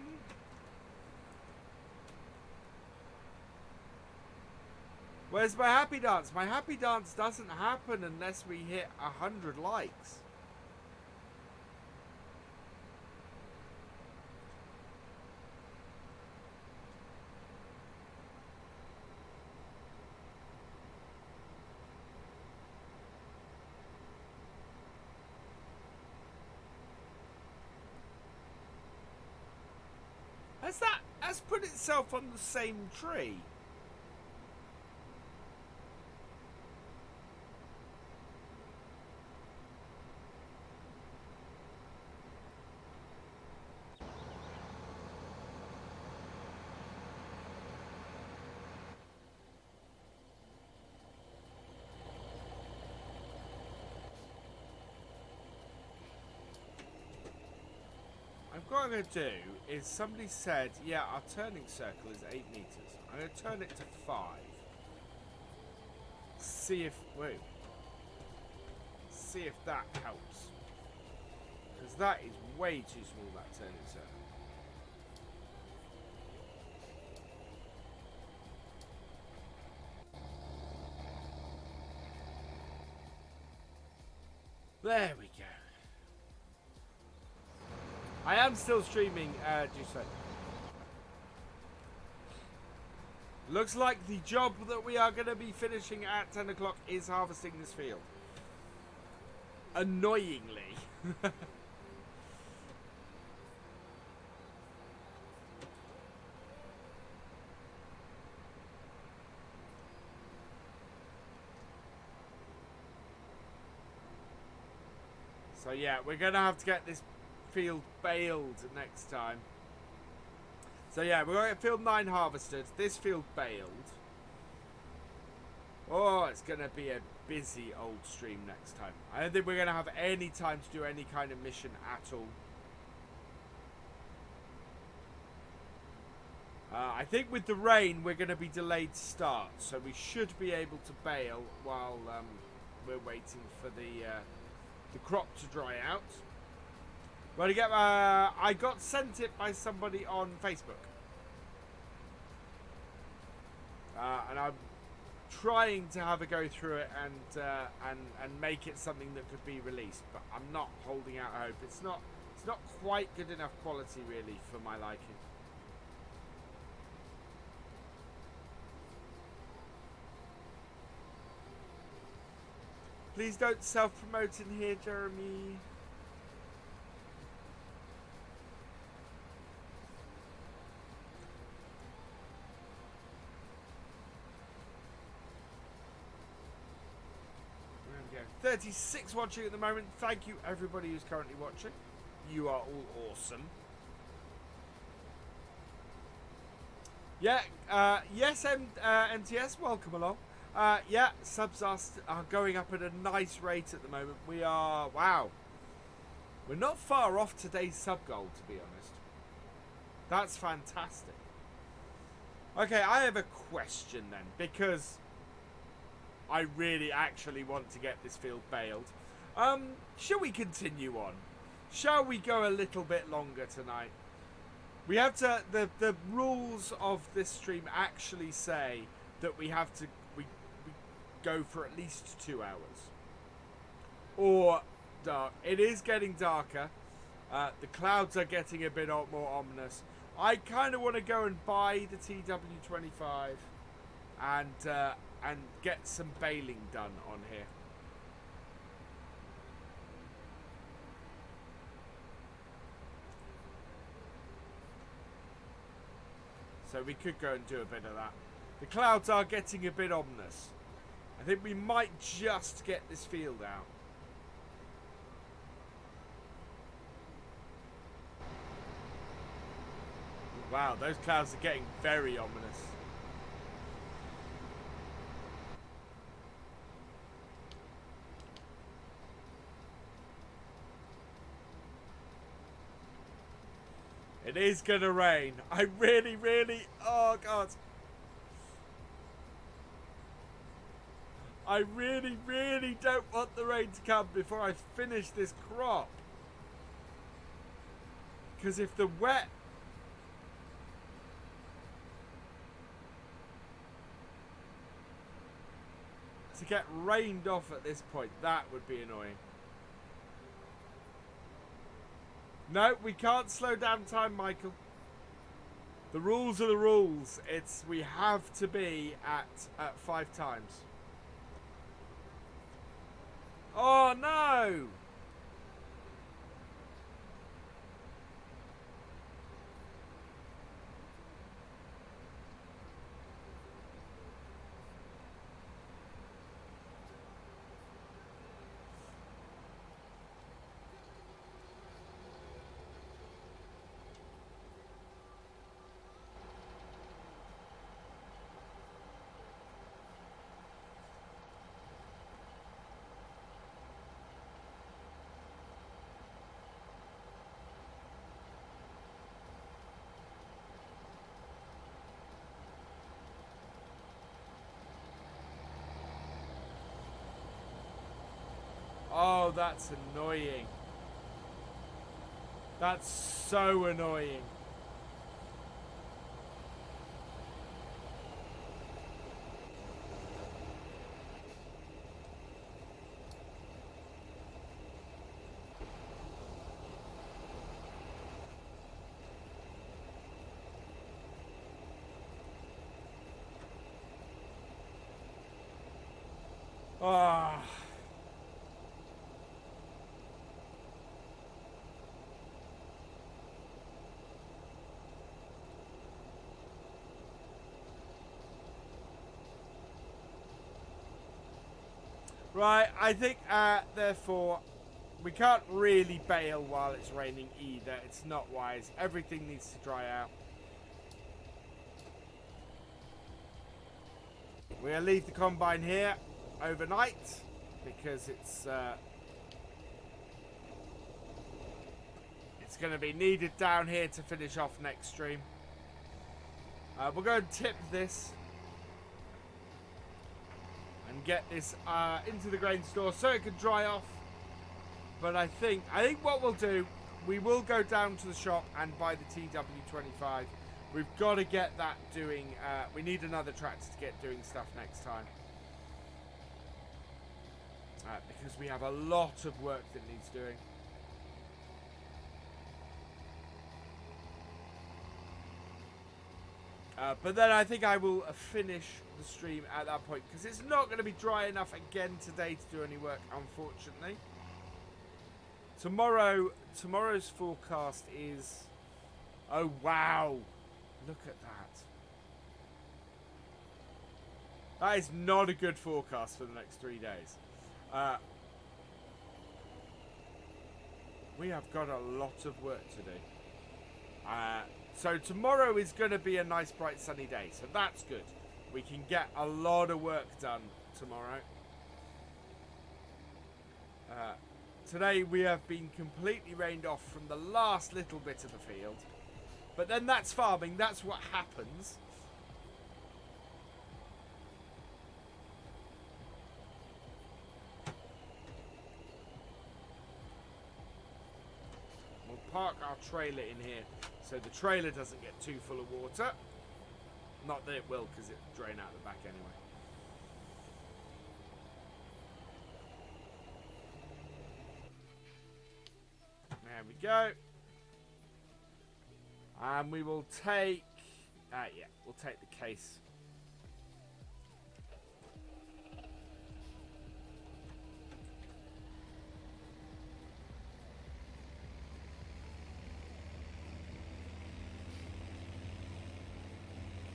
Where's my happy dance? My happy dance doesn't happen unless we hit 100 likes. Has put itself on the same tree. What I'm going to do is, somebody said, yeah, our turning circle is 8 meters. I'm going to turn it to 5. See if that helps. Because that is way too small, that turning circle. There we go. I am still streaming, Juice. Looks like the job that we are going to be finishing at 10 o'clock is harvesting this field. Annoyingly. So yeah, we're going to have to get this field baled next time. So yeah, we're going to get field 9 harvested, this field baled. Oh, it's going to be a busy old stream next time. I don't think we're going to have any time to do any kind of mission at all. I think with the rain, we're going to be delayed start. So we should be able to bale while we're waiting for the crop to dry out. But again, I got sent it by somebody on Facebook. And I'm trying to have a go through it and make it something that could be released, but I'm not holding out hope. It's not quite good enough quality really for my liking. Please don't self-promote in here, Jeremy. There we go. 36 watching at the moment. Thank you everybody who's currently watching. You are all awesome. Yeah, yes, MTS, welcome along. Yeah, subs are going up at a nice rate at the moment. We are, wow. We're not far off today's sub goal, to be honest. That's fantastic. Okay, I have a question then, because I really actually want to get this field baled. Shall we continue on? Shall we go a little bit longer tonight? We have to, the rules of this stream actually say that we have to, we go for at least 2 hours. Or dark. It is getting darker. The clouds are getting a bit more ominous. I kind of want to go and buy the TW25 and get some baling done on here. So we could go and do a bit of that. The clouds are getting a bit ominous. I think we might just get this field out. Wow, those clouds are getting very ominous. It is gonna rain. I really, oh God. I really don't want the rain to come before I finish this crop. Because if the wet... to get rained off at this point, that would be annoying. No, we can't slow down time, Michael. The rules are the rules. It's we have to be at 5 times. Oh no! Oh, that's annoying. That's so annoying. Ah. Right, I think, therefore, we can't really bale while it's raining either. It's not wise. Everything needs to dry out. We'll leave the combine here overnight because it's going to be needed down here to finish off next stream. We'll go and tip this and get this into the grain store so it can dry off. But I think what we'll do, we will go down to the shop and buy the TW25. We've got to get that doing. We need another tractor to get doing stuff next time. Because we have a lot of work that needs doing. But then I think I will finish the stream at that point, because it's not going to be dry enough again today to do any work, unfortunately. Tomorrow's forecast is... Oh, wow. Look at that. That is not a good forecast for the next 3 days. We have got a lot of work to do. So tomorrow is going to be a nice bright sunny day, so that's good. We can get a lot of work done tomorrow. Today we have been completely rained off from the last little bit of the field. But then that's farming, that's what happens. We'll park our trailer in here so the trailer doesn't get too full of water. Not that it will, because it'll drain out the back anyway. There we go. And we will take... yeah, we'll take the case.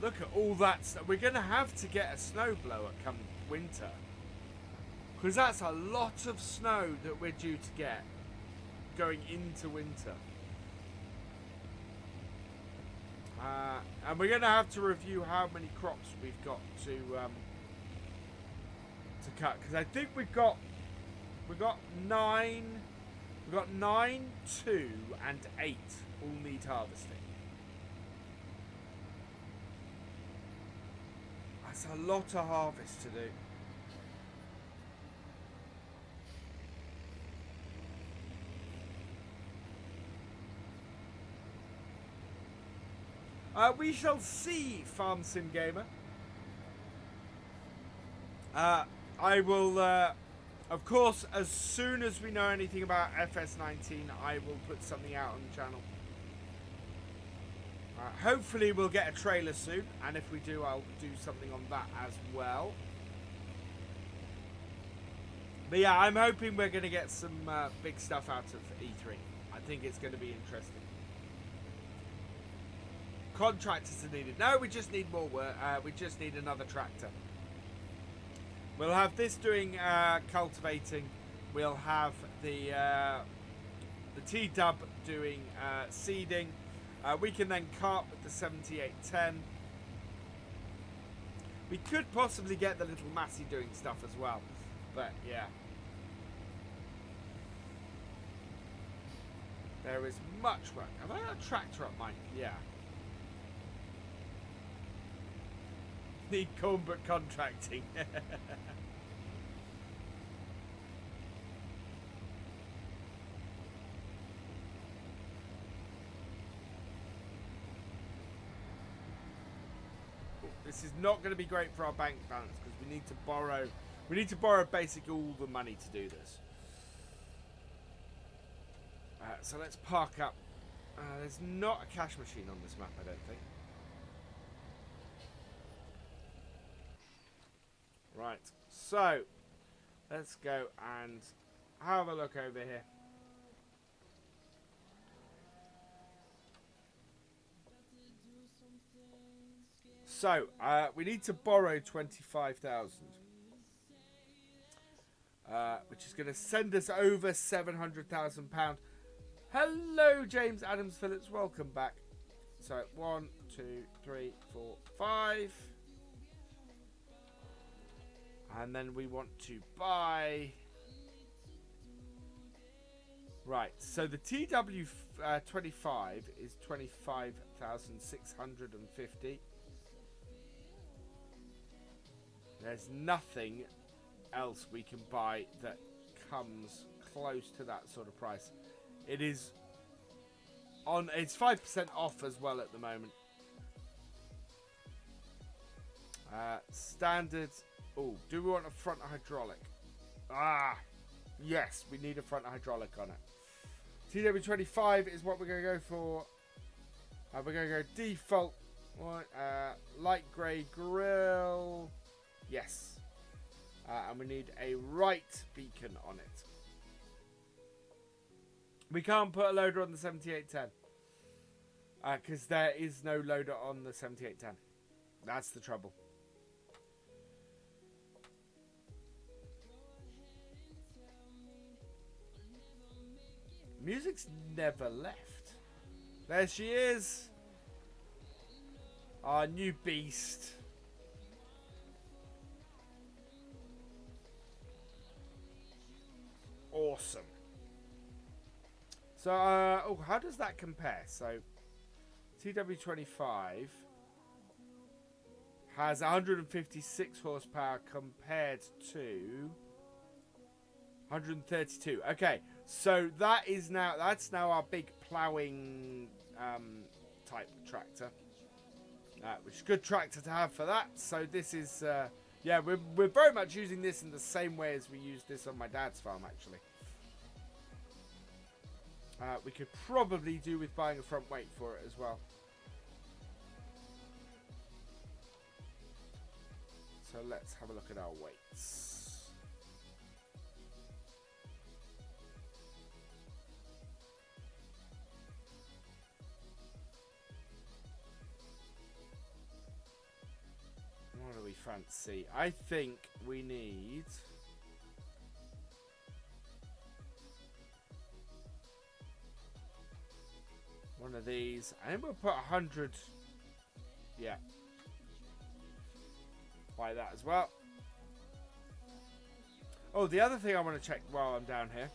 Look at all that stuff. We're going to have to get a snowblower come winter. Because that's a lot of snow that we're due to get going into winter. And we're going to have to review how many crops we've got to cut. Because I think we've got 9, 2, and 8 all need harvesting. That's a lot of harvest to do. We shall see, Farm Sim Gamer. I will, of course, as soon as we know anything about FS19, I will put something out on the channel. Hopefully we'll get a trailer soon, and if we do, I'll do something on that as well. But yeah, I'm hoping we're going to get some big stuff out of E3. I think it's going to be interesting. Contractors are needed. No, we just need more work. We just need another tractor. We'll have this doing cultivating. We'll have the T-Dub doing seeding. We can then carp with the 7810. We could possibly get the little Massey doing stuff as well. But yeah. There is much work. Have I got a tractor up mine? Yeah. Need corn but contracting. This is not going to be great for our bank balance because we need to borrow. We need to borrow basically all the money to do this. So let's park up. There's not a cash machine on this map, I don't think. Right, so let's go and have a look over here. So we need to borrow 25,000. which is going to send us over £700,000. Hello, James Adams Phillips. Welcome back. So 1, 2, 3, 4, 5. And then we want to buy... Right, so the TW25 is 25,650. There's nothing else we can buy that comes close to that sort of price. It is on, it's 5% off as well at the moment. Standard. Oh, do we want a front hydraulic? Ah, yes, we need a front hydraulic on it. TW25 is what we're going to go for. We're going to go default. Light grey grill. Yes. And we need a right beacon on it. We can't put a loader on the 7810. Because there is no loader on the 7810. That's the trouble. Music's never left. There she is. Our new beast. Awesome. So, oh, how does that compare? So, TW25 has 156 horsepower compared to 132. Okay, so that's now our big ploughing type tractor, which is a good tractor to have for that. So this is yeah, we're very much using this in the same way as we used this on my dad's farm, actually. We could probably do with buying a front weight for it as well. So let's have a look at our weights. What do we fancy? I think we need... one of these. And we'll put 100. Yeah. Buy that as well. Oh, the other thing I want to check while I'm down here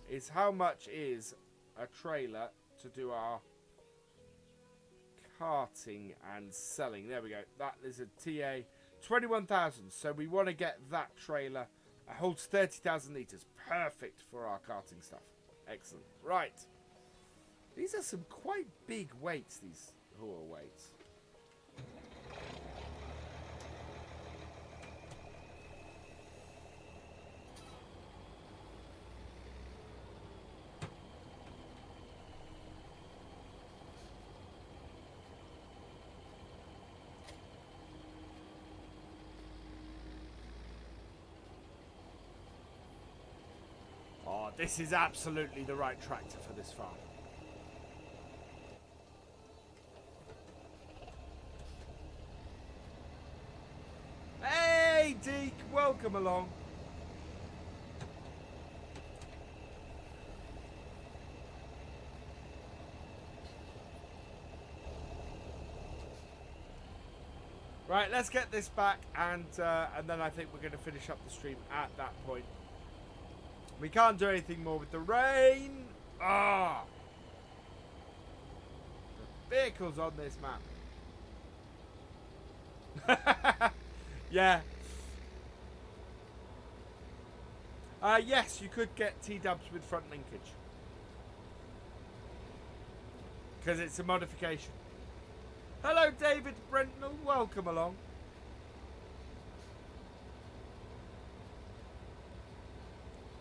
is how much is a trailer to do our carting and selling. There we go. That is a TA 21,000. So we want to get that trailer. It holds 30,000 litres. Perfect for our carting stuff. Excellent. Right. These are some quite big weights, these haul weights. Oh, this is absolutely the right tractor for this farm. Hey, Deke, welcome along. Right, let's get this back, and then I think we're going to finish up the stream at that point. We can't do anything more with the rain. Ah, the vehicles on this map. Yeah. Yes, you could get T-dubs with front linkage. Because it's a modification. Hello, David Brentnell. Welcome along.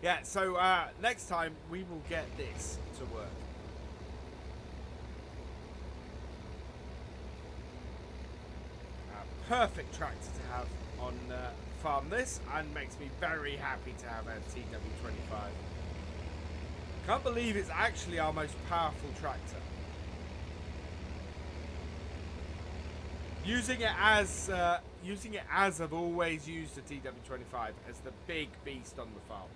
Yeah, so next time we will get this to work. Perfect tractor to have on farm this, and makes me very happy to have a TW25. Can't believe it's actually our most powerful tractor. Using it as I've always used the TW25 as the big beast on the farm.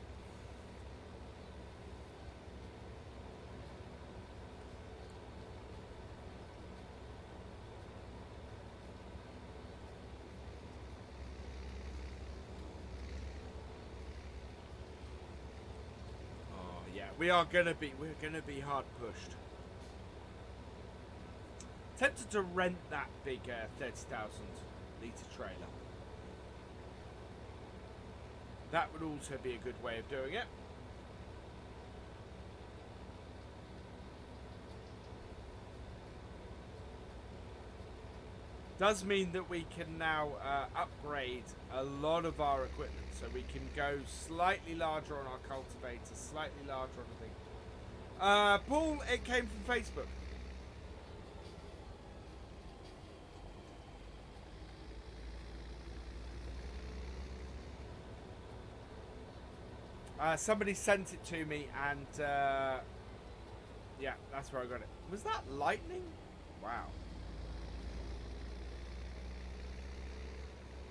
we're gonna be hard pushed. Tempted to rent that big 30,000 litre trailer. That would also be a good way of doing it. Does mean that we can now upgrade a lot of our equipment, so we can go slightly larger on our cultivator, slightly larger on the thing. Paul, it came from Facebook. Somebody sent it to me, and yeah, that's where I got it. Was that lightning? Wow.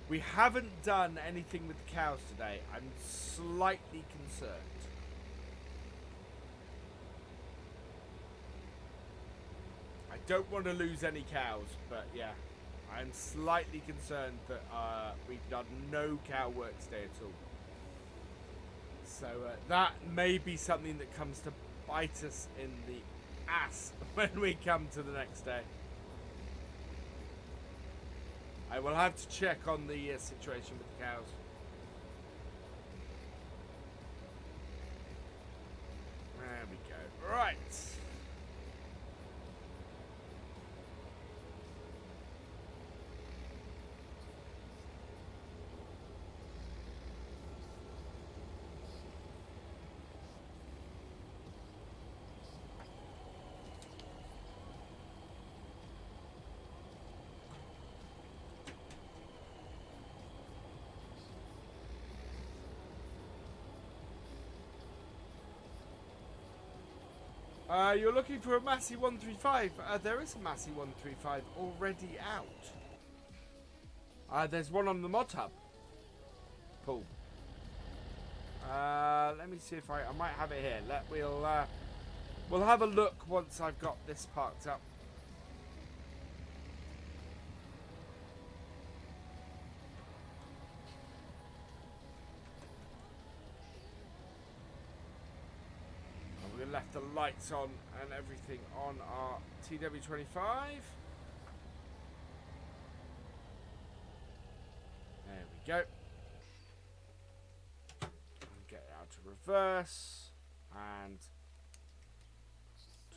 We haven't done anything with the cows today. I'm slightly concerned. I don't want to lose any cows, but yeah, I'm slightly concerned that we've done no cow work today at all. So that may be something that comes to bite us in the ass when we come to the next day. I will have to check on the situation with the cows. There we go. Right. You're looking for a Massey 135. There is a Massey 135 already out. There's one on the mod hub. Cool. Let me see if I might have it here. We'll have a look once I've got this parked up. Left the lights on and everything on our TW25. There we go. And get it out to reverse and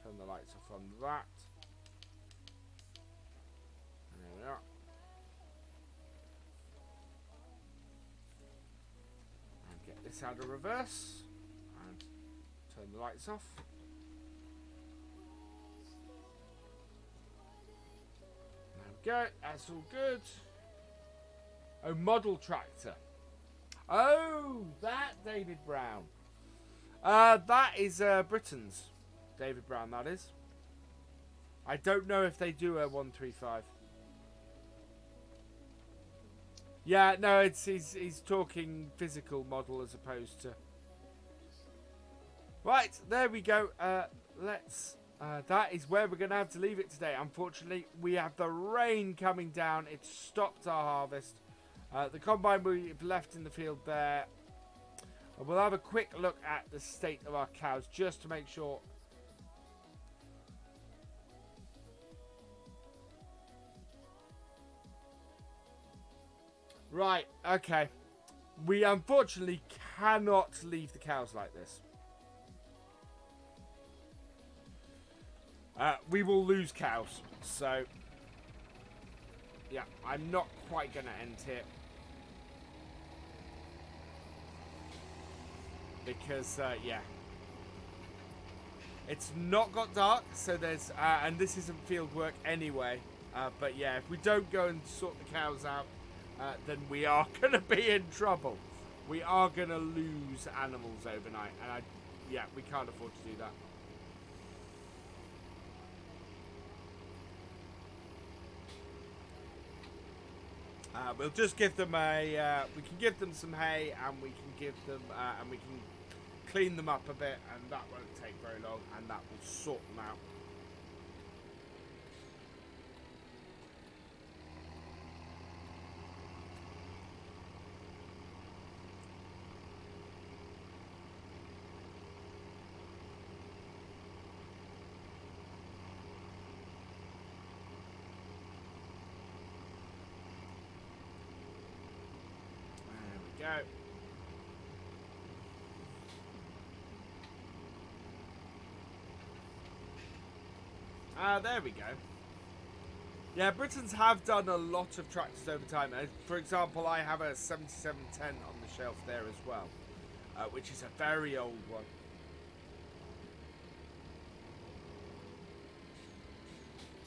turn the lights off on that. And there we are. And get this out of reverse. Turn the lights off. There we go. That's all good. Oh, model tractor. Oh, that David Brown. That is Britain's David Brown. That is. I don't know if they do a 135. Yeah, no, he's talking physical model as opposed to. Right, there we go. That is where we're going to have to leave it today. Unfortunately, we have the rain coming down. It stopped our harvest. The combine we've left in the field there. We'll have a quick look at the state of our cows just to make sure. Right, okay. We unfortunately cannot leave the cows like this. We will lose cows, so yeah, I'm not quite going to end here because yeah, it's not got dark, so there's and this isn't field work anyway, but yeah, if we don't go and sort the cows out, then we are going to be in trouble. We are going to lose animals overnight, and yeah, we can't afford to do that. We'll just give them a. We can give them some hay, and we can give them, and we can clean them up a bit, and that won't take very long, and that will sort them out. go. There we go. Yeah, Britons have done a lot of tractors over time. For example, I have a 7710 on the shelf there as well, which is a very old one.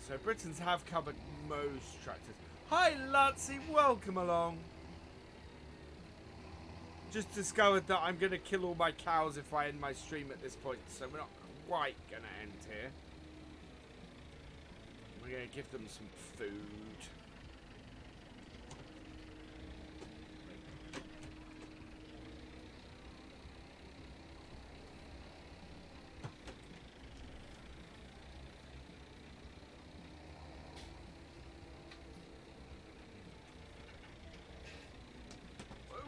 So Britons have covered most tractors. Hi, Lutsy, welcome along. Just discovered that I'm going to kill all my cows if I end my stream at this point, so we're not quite going to end here. We're going to give them some food.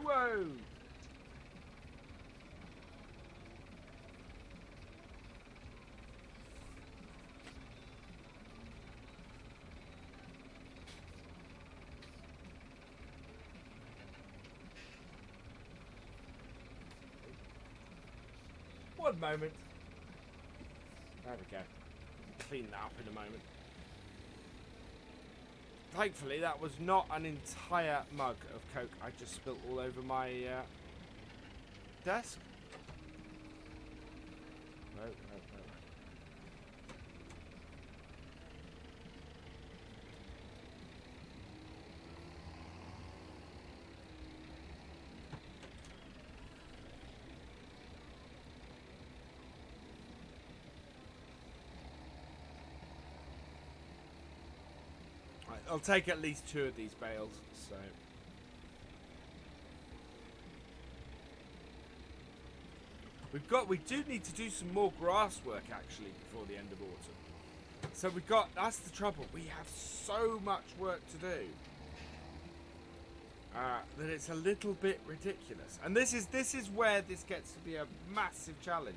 Whoa! One moment. There we go. Clean that up in a moment. Thankfully, that was not an entire mug of Coke I just spilt all over my desk. No. I'll take at least 2 of these bales, so... We do need to do some more grass work, actually, before the end of autumn. So that's the trouble, we have so much work to do. That it's a little bit ridiculous. And this is where this gets to be a massive challenge.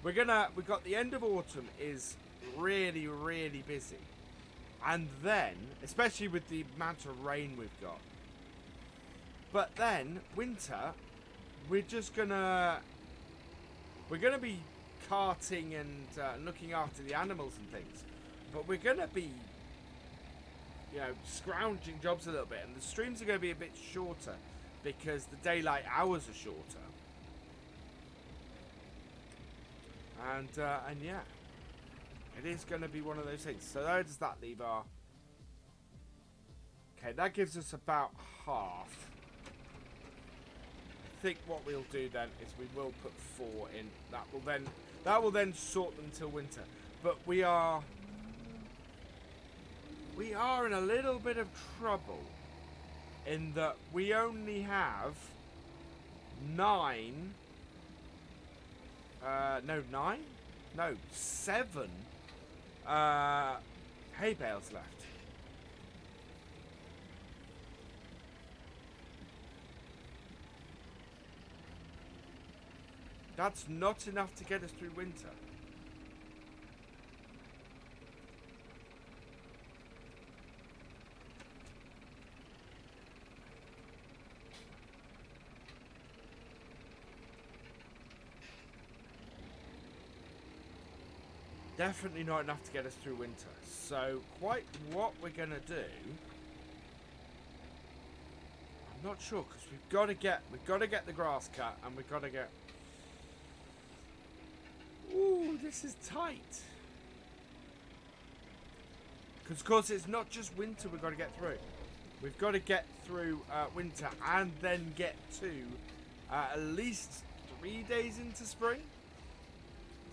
We've got the end of autumn is really, really busy. And then, especially with the amount of rain we've got. But then, winter, we're gonna be carting and looking after the animals and things. But we're gonna be, scrounging jobs a little bit. And the streams are gonna be a bit shorter because the daylight hours are shorter. And yeah. It is going to be one of those things. So where does that leave our... Okay, that gives us about half. I think what we'll do then is we will put 4 in. That will then sort them till winter. But we are in a little bit of trouble in that we only have 7 hay bales left. That's not enough to get us through winter. Definitely not enough to get us through winter. So, quite what we're going to do... I'm not sure, because we've got to get the grass cut, and we've got to get... Ooh, this is tight. Because, of course, it's not just winter we've got to get through. We've got to get through winter, and then get to at least 3 days into spring.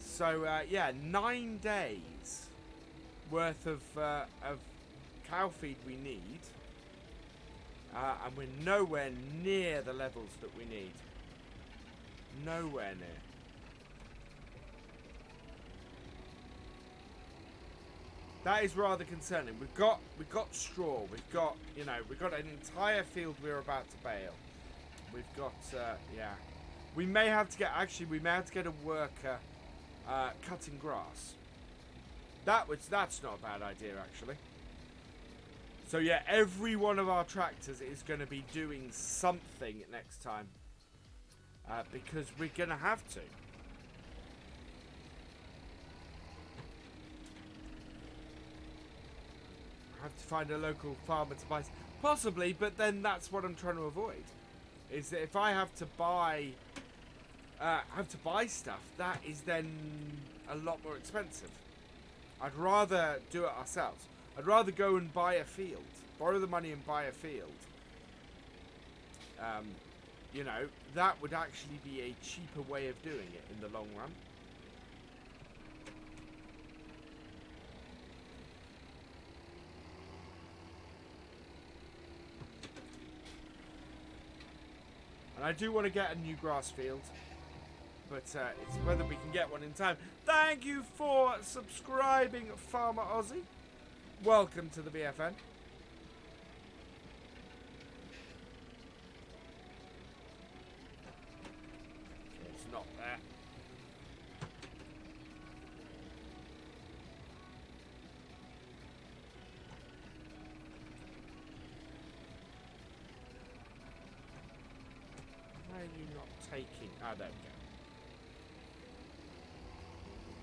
So, yeah, 9 days worth of cow feed we need. And we're nowhere near the levels that we need. Nowhere near. That is rather concerning. We've got straw. We've got an entire field we're about to bale. We've got, yeah. We may have to get a worker cutting grass. That's not a bad idea, actually. So yeah, every one of our tractors is going to be doing something next time. Because we're going to have to. I have to find a local farmer to buy. Possibly, but then that's what I'm trying to avoid. Is that if I have to buy stuff, that is then a lot more expensive. I'd rather do it ourselves. I'd rather go and buy a field, borrow the money and buy a field. You know, that would actually be a cheaper way of doing it in the long run. And I do want to get a new grass field. But it's whether we can get one in time. Thank you for subscribing, Farmer Aussie. Welcome to the BFN. It's not there. Why are you not taking... Ah, there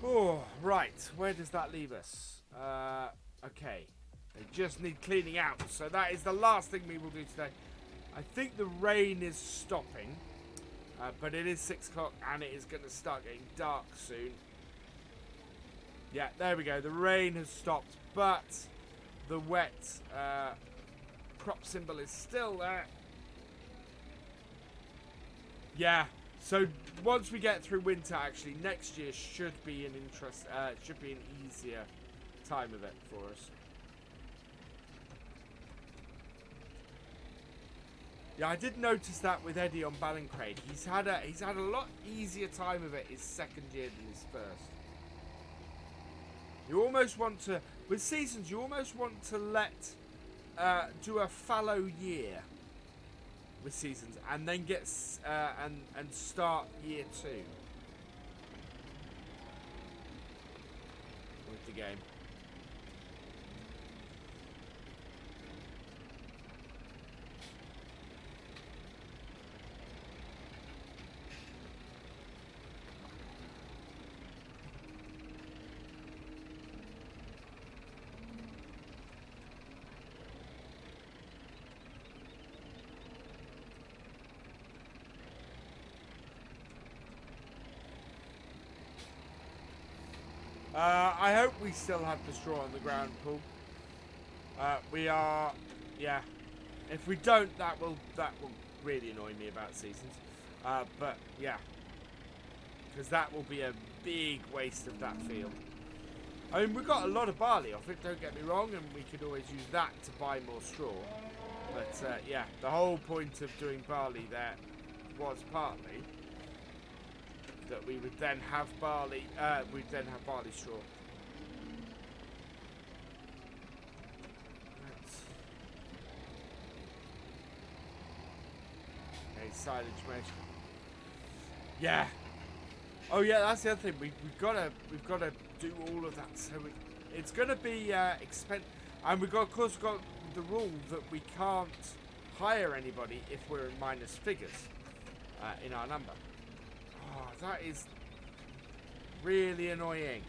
we go. Oh, right. Where does that leave us? Okay. They just need cleaning out. So that is the last thing we will do today. I think the rain is stopping. But it is 6 o'clock and it is going to start getting dark soon. Yeah, there we go. The rain has stopped. But the wet crop symbol is still there. Yeah. So once we get through winter, actually, next year should be an easier time of it for us. Yeah, I did notice that with Eddie on Ballincraig. He's had a lot easier time of it his second year than his first. You almost want to, with seasons, you almost want to do a fallow year with seasons, and then get and start year 2 with the game. I hope we still have the straw on the ground, Paul. We are, yeah. If we don't, that will really annoy me about seasons. But yeah, because that will be a big waste of that field. I mean, we got a lot of barley off it. Don't get me wrong, and we could always use that to buy more straw. But yeah, the whole point of doing barley there was partly that we would then have barley. We'd then have barley straw. Okay, silage mesh. Yeah. Oh yeah, that's the other thing. We've got to do all of that. So it's gonna be expensive, and we've got, of course, got the rule that we can't hire anybody if we're in minus figures in our number. Oh, that is really annoying.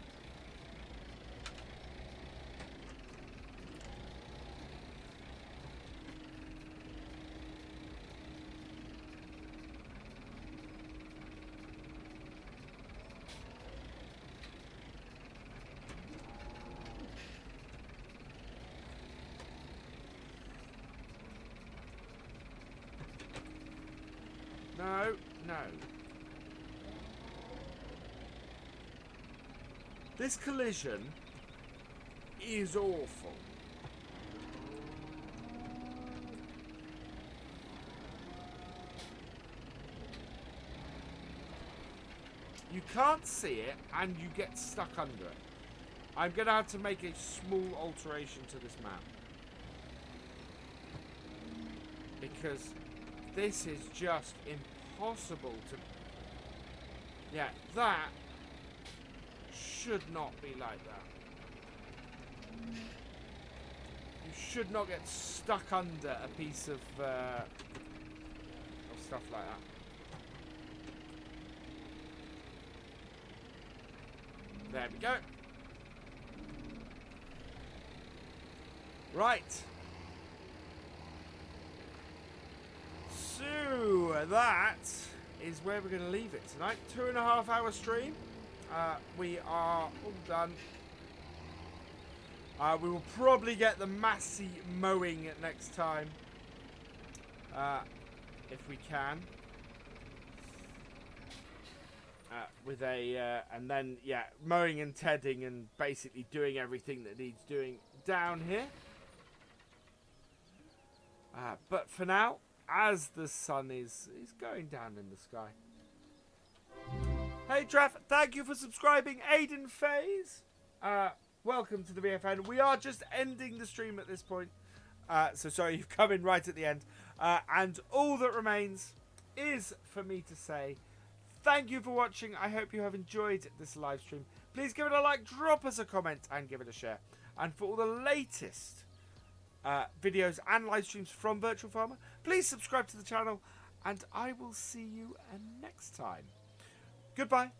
No, no. This collision is awful. You can't see it and you get stuck under it. I'm going to have to make a small alteration to this map. Because this is just impossible to... Yeah, that should not be like that. You should not get stuck under a piece of stuff like that. There we go. Right. So that is where we're going to leave it tonight. 2.5 hour stream. We are all done. We will probably get the massy mowing next time. If we can. With a, and then, yeah, mowing and tedding and basically doing everything that needs doing down here. But for now, as the sun is going down in the sky. Hey, Treff, thank you for subscribing. Aiden Faze, welcome to the VFN. We are just ending the stream at this point. So sorry, you've come in right at the end. And all that remains is for me to say thank you for watching. I hope you have enjoyed this live stream. Please give it a like, drop us a comment, and give it a share. And for all the latest videos and live streams from Virtual Farmer, please subscribe to the channel, and I will see you next time. Goodbye.